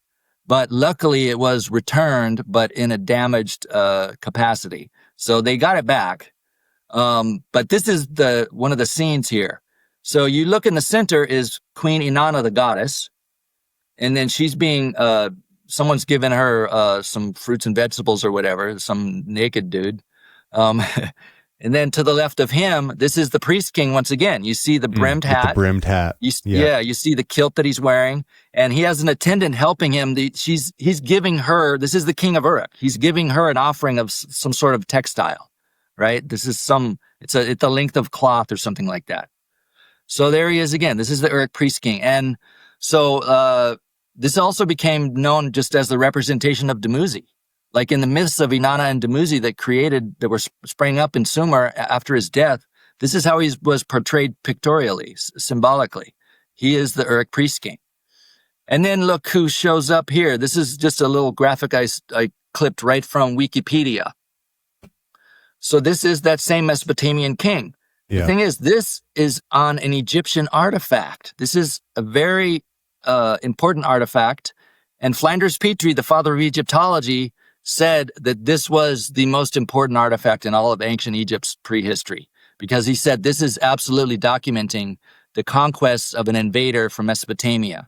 [SPEAKER 4] But luckily it was returned, but in a damaged capacity. So they got it back. But this is one of the scenes here. So you look in the center is Queen Inanna, the goddess, and then she's being... someone's given her some fruits and vegetables or whatever, some naked dude. And then to the left of him, this is the priest king once again. You see the brimmed hat.
[SPEAKER 3] The brimmed hat.
[SPEAKER 4] You see the kilt that he's wearing. And he has an attendant helping him. He's giving her, this is the king of Uruk. He's giving her an offering of some sort of textile, right? This is it's a length of cloth or something like that. So there he is again. This is the Uruk priest king. And so, this also became known just as the representation of Dumuzi. Like in the myths of Inanna and Dumuzi that were sprang up in Sumer after his death, this is how he was portrayed pictorially, symbolically. He is the Uruk priest king. And then look who shows up here. This is just a little graphic I clipped right from Wikipedia. So this is that same Mesopotamian king. Yeah. The thing is, this is on an Egyptian artifact. This is a very important artifact. And Flinders Petrie, the father of Egyptology, said that this was the most important artifact in all of ancient Egypt's prehistory, because he said this is absolutely documenting the conquests of an invader from Mesopotamia.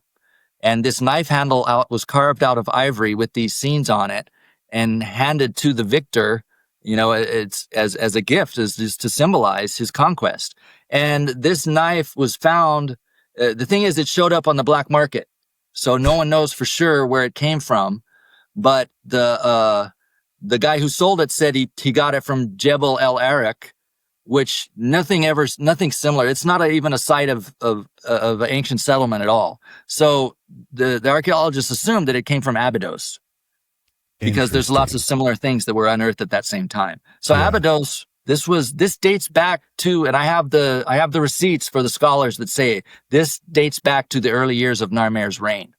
[SPEAKER 4] And this knife handle was carved out of ivory with these scenes on it and handed to the victor it's as a gift, as to symbolize his conquest. And this knife was found. The thing is, it showed up on the black market, so no one knows for sure where it came from. But the guy who sold it said he got it from Jebel El Arak, which nothing similar. It's not even a site of ancient settlement at all. So the archaeologists assumed that it came from Abydos, because there's lots of similar things that were unearthed at that same time. So yeah. Abydos, this dates back to, and I have the receipts for the scholars that say this dates back to the early years of Narmer's reign.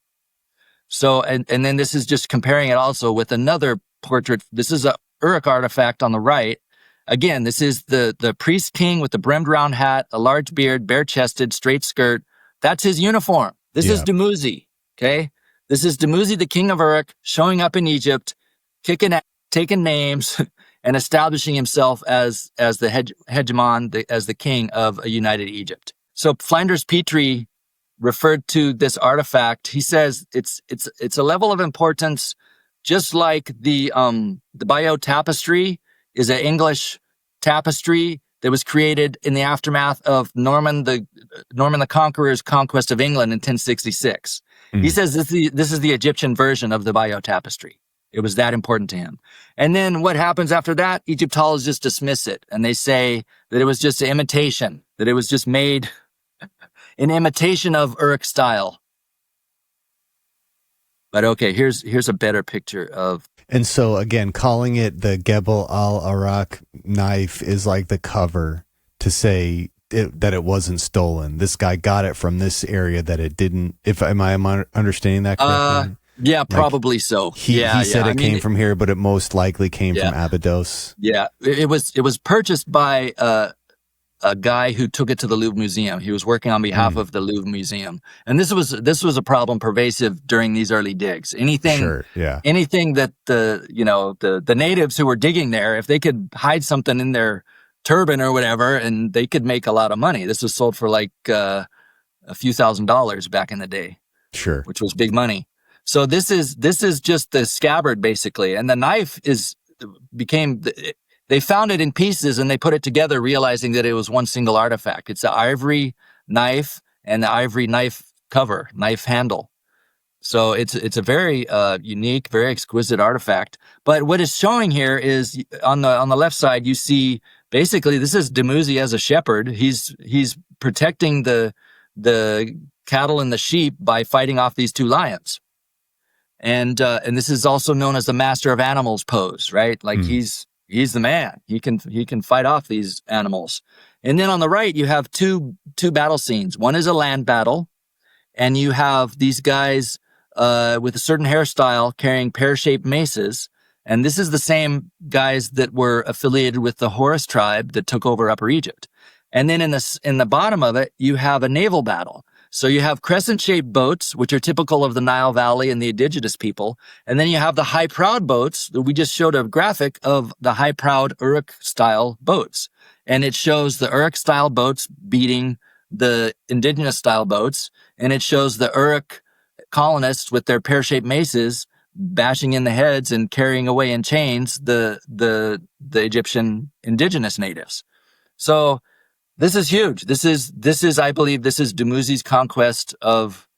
[SPEAKER 4] So, and then this is just comparing it also with another portrait. This is a Uruk artifact on the right. Again, this is the priest king with the brimmed round hat, a large beard, bare-chested, straight skirt. That's his uniform. This is Dumuzi, okay? This is Dumuzi, the king of Uruk, showing up in Egypt, taking names, and establishing himself as the hegemon, as the king of a united Egypt. So Flinders Petrie referred to this artifact. He says it's a level of importance, just like the Bayeux tapestry is an English tapestry that was created in the aftermath of Norman the Conqueror's conquest of England in 1066. Mm. He says this is the Egyptian version of the Bayeux tapestry. It was that important to him. And then what happens after that? Egyptologists dismiss it, and they say that it was just an imitation, that it was just made in imitation of Uruk style. But okay, here's a better picture of.
[SPEAKER 3] And so again, calling it the Gebel al-Arak knife is like the cover to say that it wasn't stolen. This guy got it from this area that it didn't. Am I understanding that correctly?
[SPEAKER 4] Yeah, probably so.
[SPEAKER 3] He said it came from here, but it most likely came from Abydos. Yeah,
[SPEAKER 4] it was purchased by a guy who took it to the Louvre Museum. He was working on behalf of the Louvre Museum, and this was a problem pervasive during these early digs. Anything that the natives who were digging there, if they could hide something in their turban or whatever, and they could make a lot of money. This was sold for like a few $1,000s back in the day, which was big money. So this is just the scabbard basically, and the knife became. They found it in pieces and they put it together, realizing that it was one single artifact. It's the ivory knife and the ivory knife cover, knife handle. So it's a very unique, very exquisite artifact. But what it's showing here is on the left side, you see basically this is Dumuzi as a shepherd. He's protecting the cattle and the sheep by fighting off these two lions. And this is also known as the master of animals pose, right? Like he's the man. He can fight off these animals. And then on the right, you have two battle scenes. One is a land battle, and you have these guys with a certain hairstyle carrying pear-shaped maces. And this is the same guys that were affiliated with the Horus tribe that took over Upper Egypt. And then in the bottom of it, you have a naval battle. So you have crescent-shaped boats, which are typical of the Nile Valley and the indigenous people. And then you have the high-prowed boats that we just showed a graphic of the high-prowed Uruk-style boats. And it shows the Uruk-style boats beating the indigenous-style boats. And it shows the Uruk colonists with their pear-shaped maces bashing in the heads and carrying away in chains the Egyptian indigenous natives. So this is huge. This is I believe this is Dumuzi's conquest of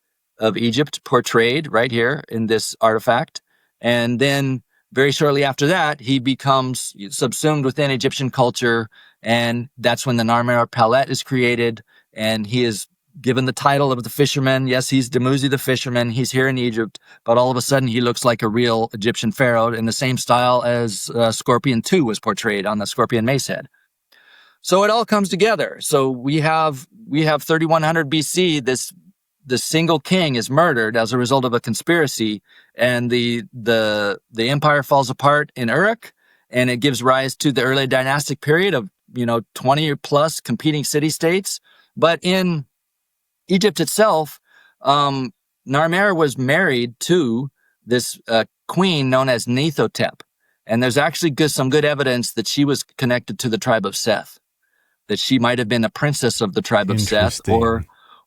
[SPEAKER 4] Egypt portrayed right here in this artifact. And then very shortly after that, he becomes subsumed within Egyptian culture. And that's when the Narmer palette is created. And he is given the title of the fisherman. Yes, he's Dumuzi the fisherman. He's here in Egypt. But all of a sudden, he looks like a real Egyptian pharaoh in the same style as Scorpion II was portrayed on the scorpion mace head. So it all comes together. So we have 3100 BC. The single king is murdered as a result of a conspiracy, and the empire falls apart in Uruk, and it gives rise to the early dynastic period of 20 or plus competing city-states. But in Egypt itself, Narmer was married to this queen known as Neithotep, and there's actually some good evidence that she was connected to the tribe of Seth. That she might have been a princess of the tribe of Seth,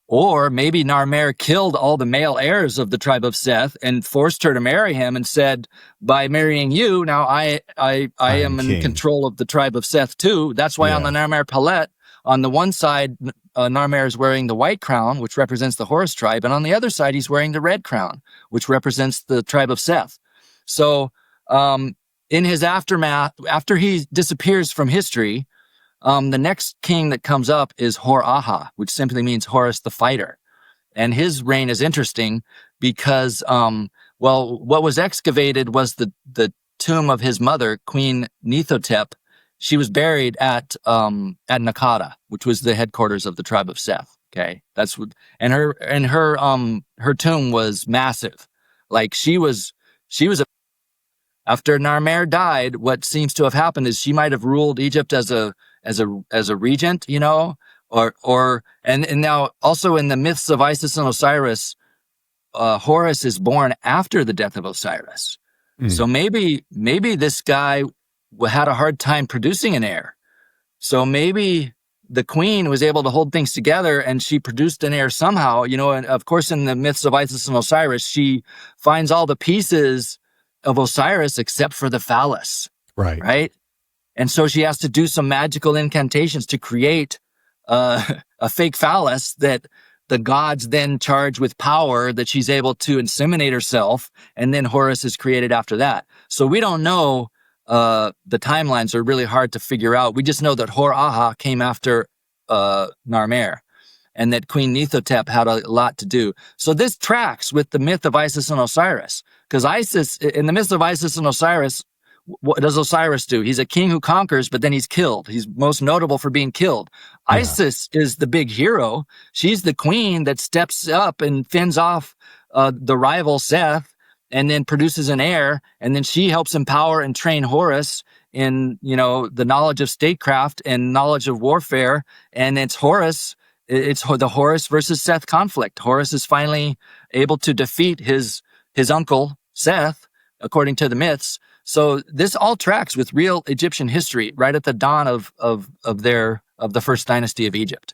[SPEAKER 4] Or maybe Narmer killed all the male heirs of the tribe of Seth and forced her to marry him and said, by marrying you, now I am in
[SPEAKER 3] king.
[SPEAKER 4] control of the tribe of Seth too. That's why on the Narmer palette, on the one side, Narmer is wearing the white crown, which represents the Horus tribe. And on the other side, he's wearing the red crown, which represents the tribe of Seth. So in his aftermath, after he disappears from history, the next king that comes up is Hor-Aha, which simply means Horus the fighter. And his reign is interesting because, what was excavated was the tomb of his mother, Queen Nithotep. She was buried at Nakada, which was the headquarters of the tribe of Seth. Okay. That's what, and her tomb was massive. Like she was after Narmer died, what seems to have happened is she might have ruled Egypt as a regent, you know, and now also in the myths of Isis and Osiris, Horus is born after the death of Osiris. So maybe this guy had a hard time producing an heir. So maybe the queen was able to hold things together and she produced an heir somehow, you know, and of course in the myths of Isis and Osiris, she finds all the pieces of Osiris except for the phallus. Right. And so she has to do some magical incantations to create a fake phallus that the gods then charge with power that she's able to inseminate herself. And then Horus is created after that. So we don't know. The timelines are really hard to figure out. We just know that Hor-Aha came after Narmer and that Queen Nithotep had a lot to do. So this tracks with the myth of Isis and Osiris. Because Isis, in the myth of Isis and Osiris, what does Osiris do? He's a king who conquers, but then he's killed. He's most notable for being killed. Yeah. Isis is the big hero. She's the queen that steps up and fends off the rival Seth and then produces an heir. And then she helps empower and train Horus in, you know, the knowledge of statecraft and knowledge of warfare. And it's Horus. It's the Horus versus Seth conflict. Horus is finally able to defeat his uncle, Seth, according to the myths. So this all tracks with real Egyptian history right at the dawn of the first dynasty of Egypt.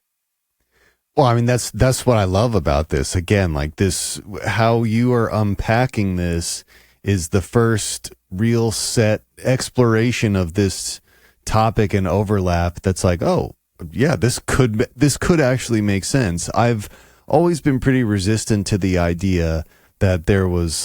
[SPEAKER 3] Well, I mean, that's what I love about this. Again, like this, how you are unpacking this is the first real set exploration of this topic and overlap. That's like, oh yeah, this could actually make sense. I've always been pretty resistant to the idea that there was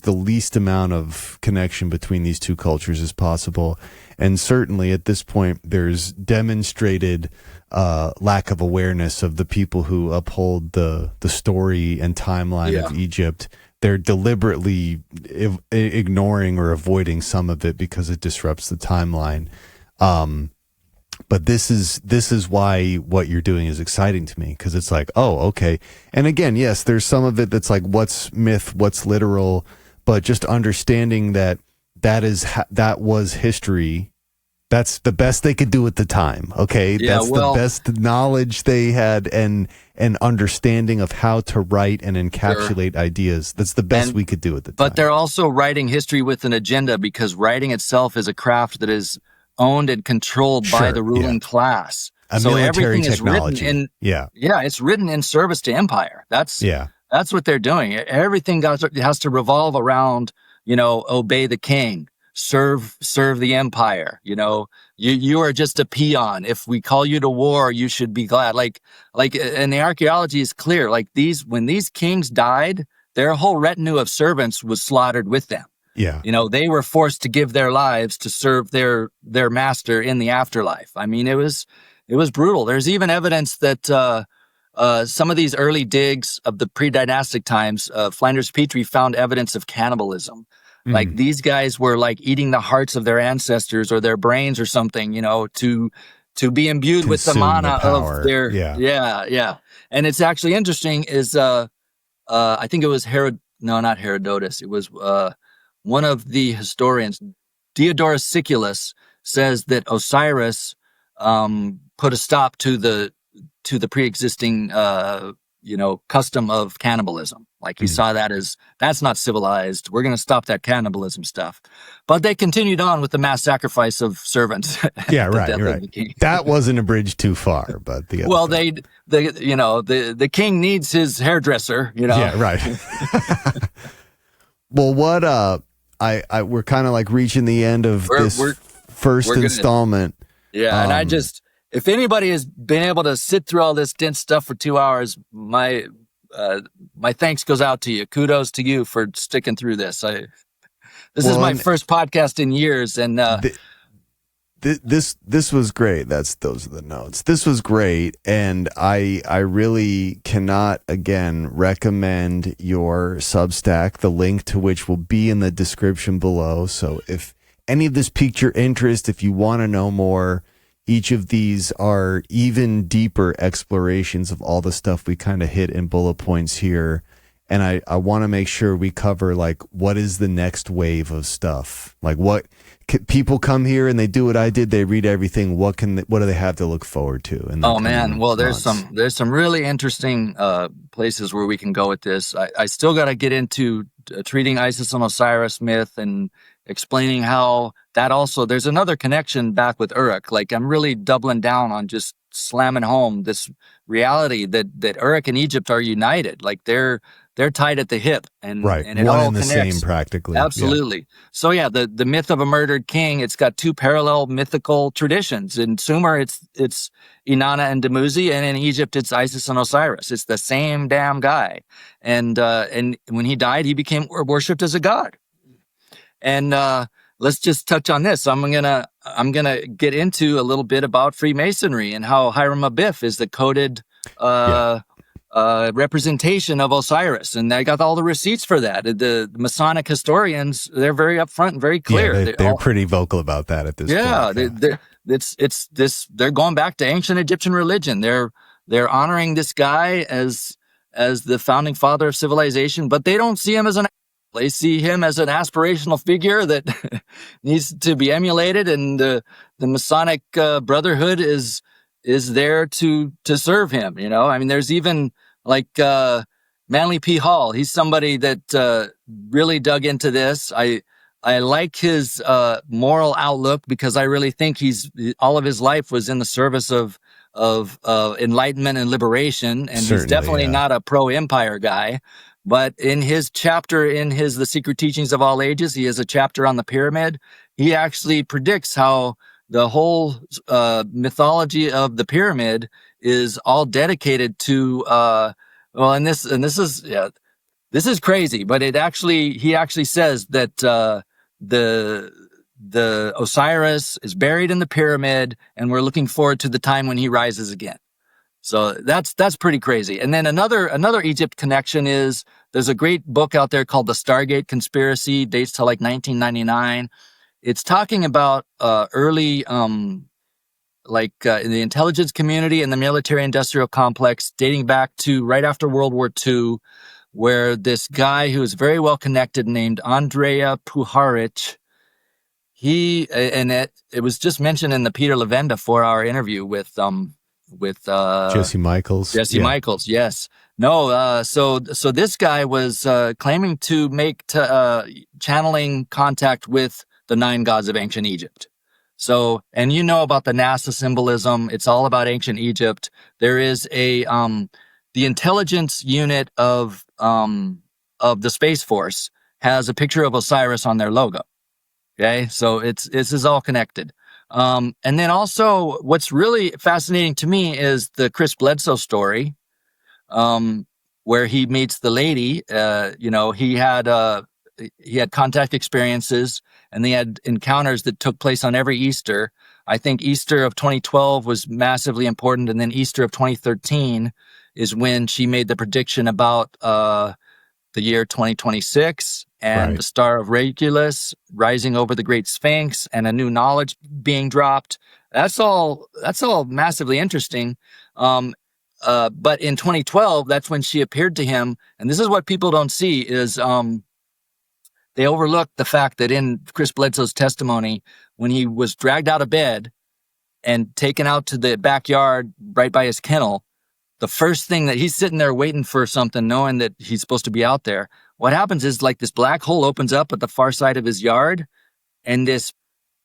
[SPEAKER 3] the least amount of connection between these two cultures as possible. And certainly at this point, there's demonstrated lack of awareness of the people who uphold the story and timeline of Egypt. They're deliberately ignoring or avoiding some of it because it disrupts the timeline. But this is why what you're doing is exciting to me, because it's like, oh, okay. And again, yes, there's some of it that's like, what's myth, what's literal, but just understanding that was history. That's the best they could do at the time. Okay.
[SPEAKER 4] Yeah,
[SPEAKER 3] that's the best knowledge they had and understanding of how to write and encapsulate ideas. That's the best we could do at the time.
[SPEAKER 4] But they're also writing history with an agenda, because writing itself is a craft that is owned and controlled by the ruling class.
[SPEAKER 3] So everything technology.
[SPEAKER 4] Is written it's written in service to empire. That's what they're doing. Everything has to revolve around, you know, obey the king, serve the empire. You know, you are just a peon. If we call you to war, you should be glad. Like, and the archaeology is clear. Like when these kings died, their whole retinue of servants was slaughtered with them.
[SPEAKER 3] Yeah.
[SPEAKER 4] You know, they were forced to give their lives to serve their master in the afterlife. I mean, it was brutal. There's even evidence that some of these early digs of the pre-dynastic times, Flinders Petrie found evidence of cannibalism. Like these guys were like eating the hearts of their ancestors or their brains or something, you know, to be imbued with the mana of their And it's actually interesting is I think it was not Herodotus. It was one of the historians, Diodorus Siculus, says that Osiris put a stop to the pre-existing custom of cannibalism. Like he saw that as, that's not civilized. We're going to stop that cannibalism stuff. But they continued on with the mass sacrifice of servants.
[SPEAKER 3] Yeah, right. That wasn't a bridge too far, but the
[SPEAKER 4] well, the king needs his hairdresser,
[SPEAKER 3] Yeah, right. Well, what we're kind of like reaching the end of this first installment.
[SPEAKER 4] Yeah, and if anybody has been able to sit through all this dense stuff for 2 hours, my thanks goes out to you. Kudos to you for sticking through this. This is my first podcast in years, and
[SPEAKER 3] this was great. Those are the notes. This was great, and I really cannot again recommend your Substack, the link to which will be in the description below. So if any of this piqued your interest, if you want to know more, each of these are even deeper explorations of all the stuff we kind of hit in bullet points here. And I want to make sure we cover, like, what is the next wave of stuff? Like, people come here and they do what I did. They read everything. What do they have to look forward to?
[SPEAKER 4] Oh man. Well, there's some really interesting places where we can go with this. I still got to get into treating Isis and Osiris myth and explaining how that also, there's another connection back with Uruk. Like, I'm really doubling down on just slamming home this reality that Uruk and Egypt are united. Like, they're tied at the hip, and
[SPEAKER 3] right,
[SPEAKER 4] and it
[SPEAKER 3] one
[SPEAKER 4] all
[SPEAKER 3] and the
[SPEAKER 4] connects.
[SPEAKER 3] same practically.
[SPEAKER 4] Absolutely. Yeah. So yeah, the myth of a murdered king, it's got two parallel mythical traditions. In Sumer, it's Inanna and Dumuzi, and in Egypt, it's Isis and Osiris. It's the same damn guy, and when he died, he became worshipped as a god. And let's just touch on this. I'm gonna get into a little bit about Freemasonry and how Hiram Abiff is the coded representation of Osiris, and I got all the receipts for that. The Masonic historians, they're very upfront and very clear.
[SPEAKER 3] Yeah, they're pretty vocal about that at this point.
[SPEAKER 4] Yeah, they're going back to ancient Egyptian religion. They're honoring this guy as the founding father of civilization, but they don't see him as they see him as an aspirational figure that needs to be emulated, and the Masonic Brotherhood is there to serve him. I mean, there's even like Manly P. Hall. He's somebody that really dug into this. I like his moral outlook, because I really think all of his life was in the service of enlightenment and liberation, and he's definitely not a pro-empire guy. But in his chapter, The Secret Teachings of All Ages, he has a chapter on the pyramid. He actually predicts how the whole mythology of the pyramid is all dedicated to this is crazy, but he actually says that the Osiris is buried in the pyramid, and we're looking forward to the time when he rises again. So that's pretty crazy. And then another Egypt connection is, there's a great book out there called The Stargate Conspiracy, dates to like 1999. It's talking about early in the intelligence community and the military-industrial complex, dating back to right after World War II, where this guy who is very well connected named Andrea Puharich, it was just mentioned in the Peter Levenda 4-hour interview with
[SPEAKER 3] Jesse Michaels.
[SPEAKER 4] Michaels, yes. No, so this guy was claiming to make channeling contact with the 9 gods of ancient Egypt. So, and about the NASA symbolism, it's all about ancient Egypt. There is the intelligence unit of the Space Force has a picture of Osiris on their logo. Okay, so this is all connected. And then also, what's really fascinating to me is the Chris Bledsoe story, where he meets the lady. He had contact experiences, and they had encounters that took place on every Easter. I think Easter of 2012 was massively important, and then Easter of 2013 is when she made the prediction about the year 2026 and the Star of Regulus rising over the Great Sphinx and a new knowledge being dropped. That's all massively interesting. But in 2012, that's when she appeared to him. And this is what people don't see is they overlook the fact that in Chris Bledsoe's testimony, when he was dragged out of bed and taken out to the backyard right by his kennel, the first thing that he's sitting there waiting for something, knowing that he's supposed to be out there. What happens is like this black hole opens up at the far side of his yard, and this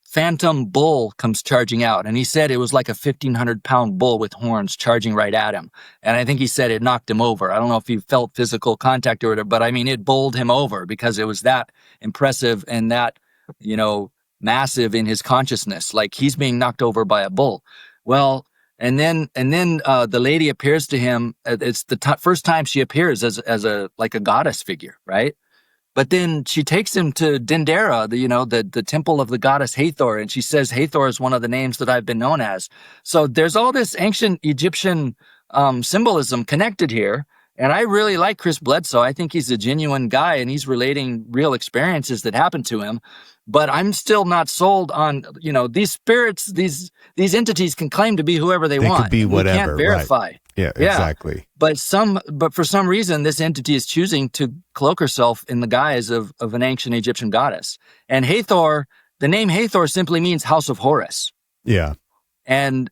[SPEAKER 4] phantom bull comes charging out. And he said it was like a 1,500-pound bull with horns charging right at him. And I think he said it knocked him over. I don't know if he felt physical contact or whatever, but I mean, it bowled him over because it was that impressive and that, massive in his consciousness. Like he's being knocked over by a bull. Well, and then the lady appears to him. It's the first time she appears as a goddess figure, right? But then she takes him to Dendera, the temple of the goddess Hathor, and she says Hathor is one of the names that I've been known as. So there's all this ancient Egyptian symbolism connected here. And I really like Chris Bledsoe. I think he's a genuine guy, and he's relating real experiences that happened to him. But I'm still not sold on, these spirits, these entities can claim to be whoever they want.
[SPEAKER 3] They could be whatever.
[SPEAKER 4] We can't verify.
[SPEAKER 3] Right. Yeah, exactly.
[SPEAKER 4] But for some reason, this entity is choosing to cloak herself in the guise of an ancient Egyptian goddess. And Hathor, the name Hathor simply means house of Horus.
[SPEAKER 3] Yeah.
[SPEAKER 4] And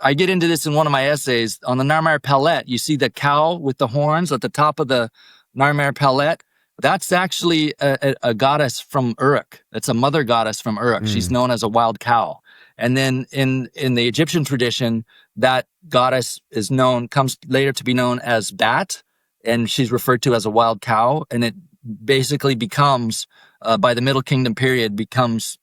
[SPEAKER 4] I get into this in one of my essays. On the Narmer palette, you see the cow with the horns at the top of the Narmer palette. That's actually a goddess from Uruk. It's a mother goddess from Uruk. She's known as a wild cow. And then in the Egyptian tradition, that goddess comes later to be known as Bat, and she's referred to as a wild cow. And it basically becomes, by the Middle Kingdom period, becomes,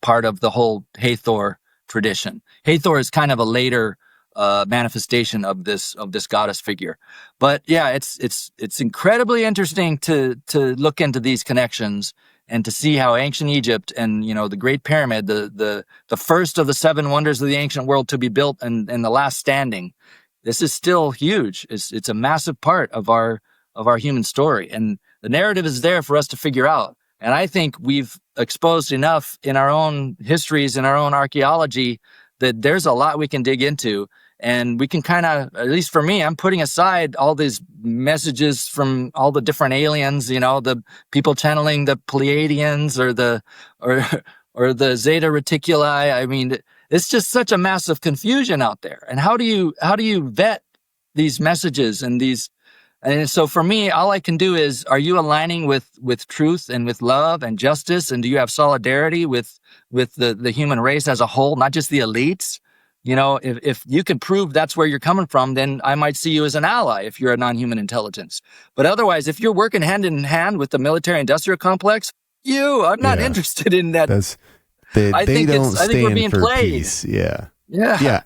[SPEAKER 4] part of the whole Hathor tradition. Hathor is kind of a later manifestation of this goddess figure. But yeah, it's incredibly interesting to look into these connections and to see how ancient Egypt and, the Great Pyramid, the first of the 7 wonders of the ancient world to be built and the last standing, this is still huge. It's a massive part of our human story. And the narrative is there for us to figure out. And I think we've exposed enough in our own histories, in our own archaeology, that there's a lot we can dig into. And we can kind of, at least for me, I'm putting aside all these messages from all the different aliens, the people channeling the Pleiadians or the Zeta Reticuli. I mean, it's just such a massive confusion out there. And how do you vet these messages and these? And so for me, all I can do is, are you aligning with truth and with love and justice? And do you have solidarity with the human race as a whole, not just the elites? If you can prove that's where you're coming from, then I might see you as an ally if you're a non-human intelligence. But otherwise, if you're working hand in hand with the military-industrial complex, I'm not interested in that.
[SPEAKER 3] I think
[SPEAKER 4] we're being played.
[SPEAKER 3] Peace. Yeah.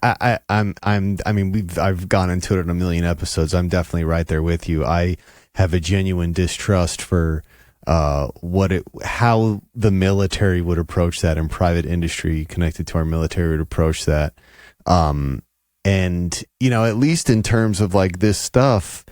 [SPEAKER 3] I've gone into it in a million episodes. I'm definitely right there with you. I have a genuine distrust for how the military would approach that, and private industry connected to our military would approach that. And at least in terms of like this stuff,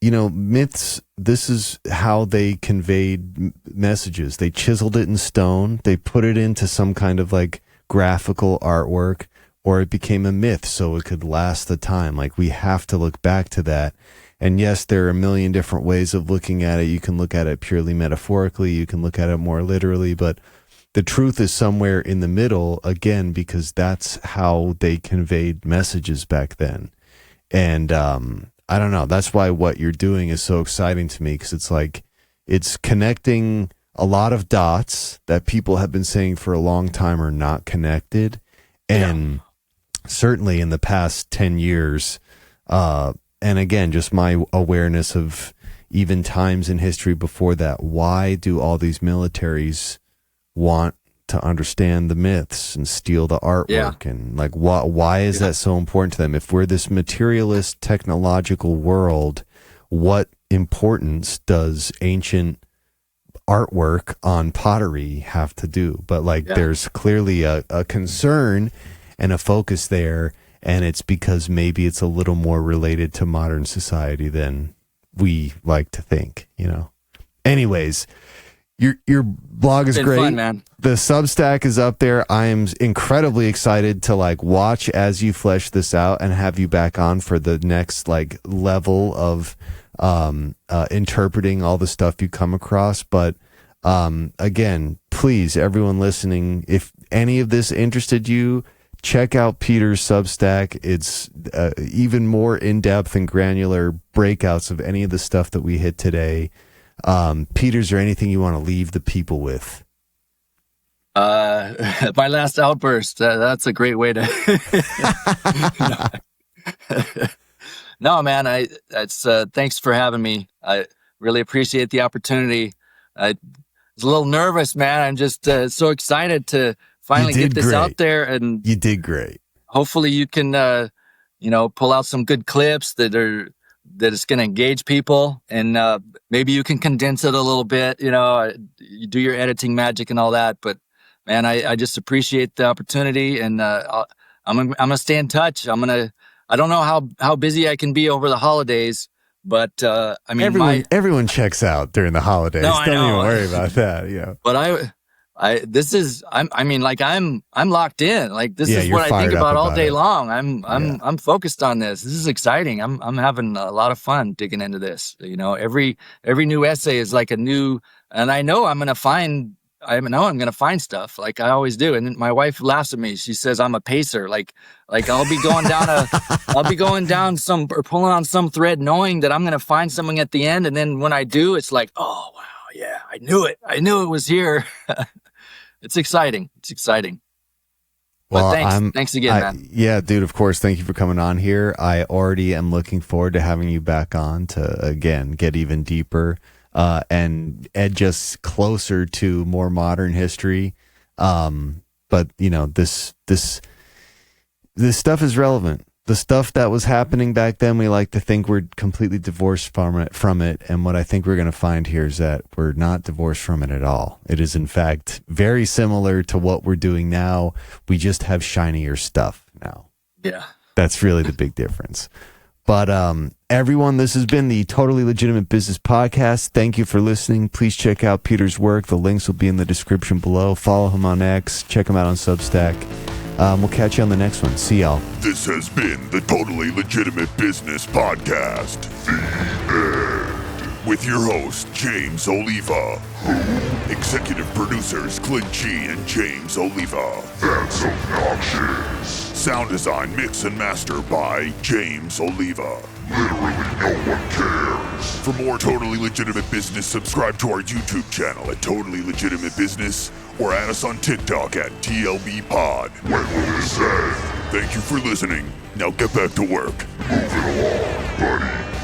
[SPEAKER 3] myths, this is how they conveyed messages. They chiseled it in stone. They put it into some kind of like graphical artwork, or it became a myth so it could last the time. Like, we have to look back to that. And yes, there are a million different ways of looking at it. You can look at it purely metaphorically. You can look at it more literally, but the truth is somewhere in the middle, again, because that's how they conveyed messages back then. And I don't know. That's why what you're doing is so exciting to me, because it's like it's connecting a lot of dots that people have been saying for a long time are not connected. And certainly in the past 10 years, and again, just my awareness of even times in history before that, why do all these militaries want to understand the myths and steal the artwork? And like, why is that so important to them? If we're this materialist technological world, what importance does ancient artwork on pottery have to do? But like, there's clearly a concern and a focus there, and it's because maybe it's a little more related to modern society than we like to think, Anyways, your blog is great.
[SPEAKER 4] Fun, man.
[SPEAKER 3] The Substack is up there. I am incredibly excited to like watch as you flesh this out and have you back on for the next like level of interpreting all the stuff you come across. But again, please, everyone listening, if any of this interested you, check out Peter's Substack. It's even more in-depth and granular breakouts of any of the stuff that we hit today. Peter's, there anything you want to leave the people with?
[SPEAKER 4] My last outburst. That's a great way to. No, man. Thanks for having me. I really appreciate the opportunity. I was a little nervous, man. I'm just so excited to finally get this out there, and
[SPEAKER 3] you did great.
[SPEAKER 4] Hopefully, you can, pull out some good clips that is going to engage people, and maybe you can condense it a little bit. You do your editing magic and all that, but. Man, I just appreciate the opportunity, and I'm gonna stay in touch. I don't know how busy I can be over the holidays, but
[SPEAKER 3] everyone checks out during the holidays.
[SPEAKER 4] No,
[SPEAKER 3] Don't even worry about that. Yeah.
[SPEAKER 4] But I'm locked in. Like this is what I think about all day long. I'm focused on this. This is exciting. I'm having a lot of fun digging into this. Every new essay is like a new, and I know I'm gonna find stuff like I always do. And my wife laughs at me. She says I'm a pacer. Like I'll be going down some or pulling on some thread, knowing that I'm going to find something at the end. And then when I do, it's like, oh wow, yeah, I knew it. I knew it was here. It's exciting. Well, thanks again, man.
[SPEAKER 3] Yeah, dude, of course. Thank you for coming on here. I already am looking forward to having you back on to, again, get even deeper. And edge us closer to more modern history. But this stuff is relevant. The stuff that was happening back then, we like to think we're completely divorced from it. And what I think we're going to find here is that we're not divorced from it at all. It is, in fact, very similar to what we're doing now. We just have shinier stuff now.
[SPEAKER 4] Yeah.
[SPEAKER 3] That's really the big difference. But everyone, this has been the Totally Legitimate Business Podcast. Thank you for listening. Please check out Peter's work. The links will be in the description below. Follow him on X. Check him out on Substack. We'll catch you on the next one. See y'all.
[SPEAKER 2] This has been the Totally Legitimate Business Podcast. The end. With your host, James Oliva. Executive producers, Clint G and James Oliva. That's obnoxious. Sound design, mix, and master by James Oliva. Literally no one cares. For more Totally Legitimate Business, subscribe to our YouTube channel at Totally Legitimate Business or add us on TikTok at TLB Pod. When will this end? Thank you for listening. Now get back to work. Move it along, buddy.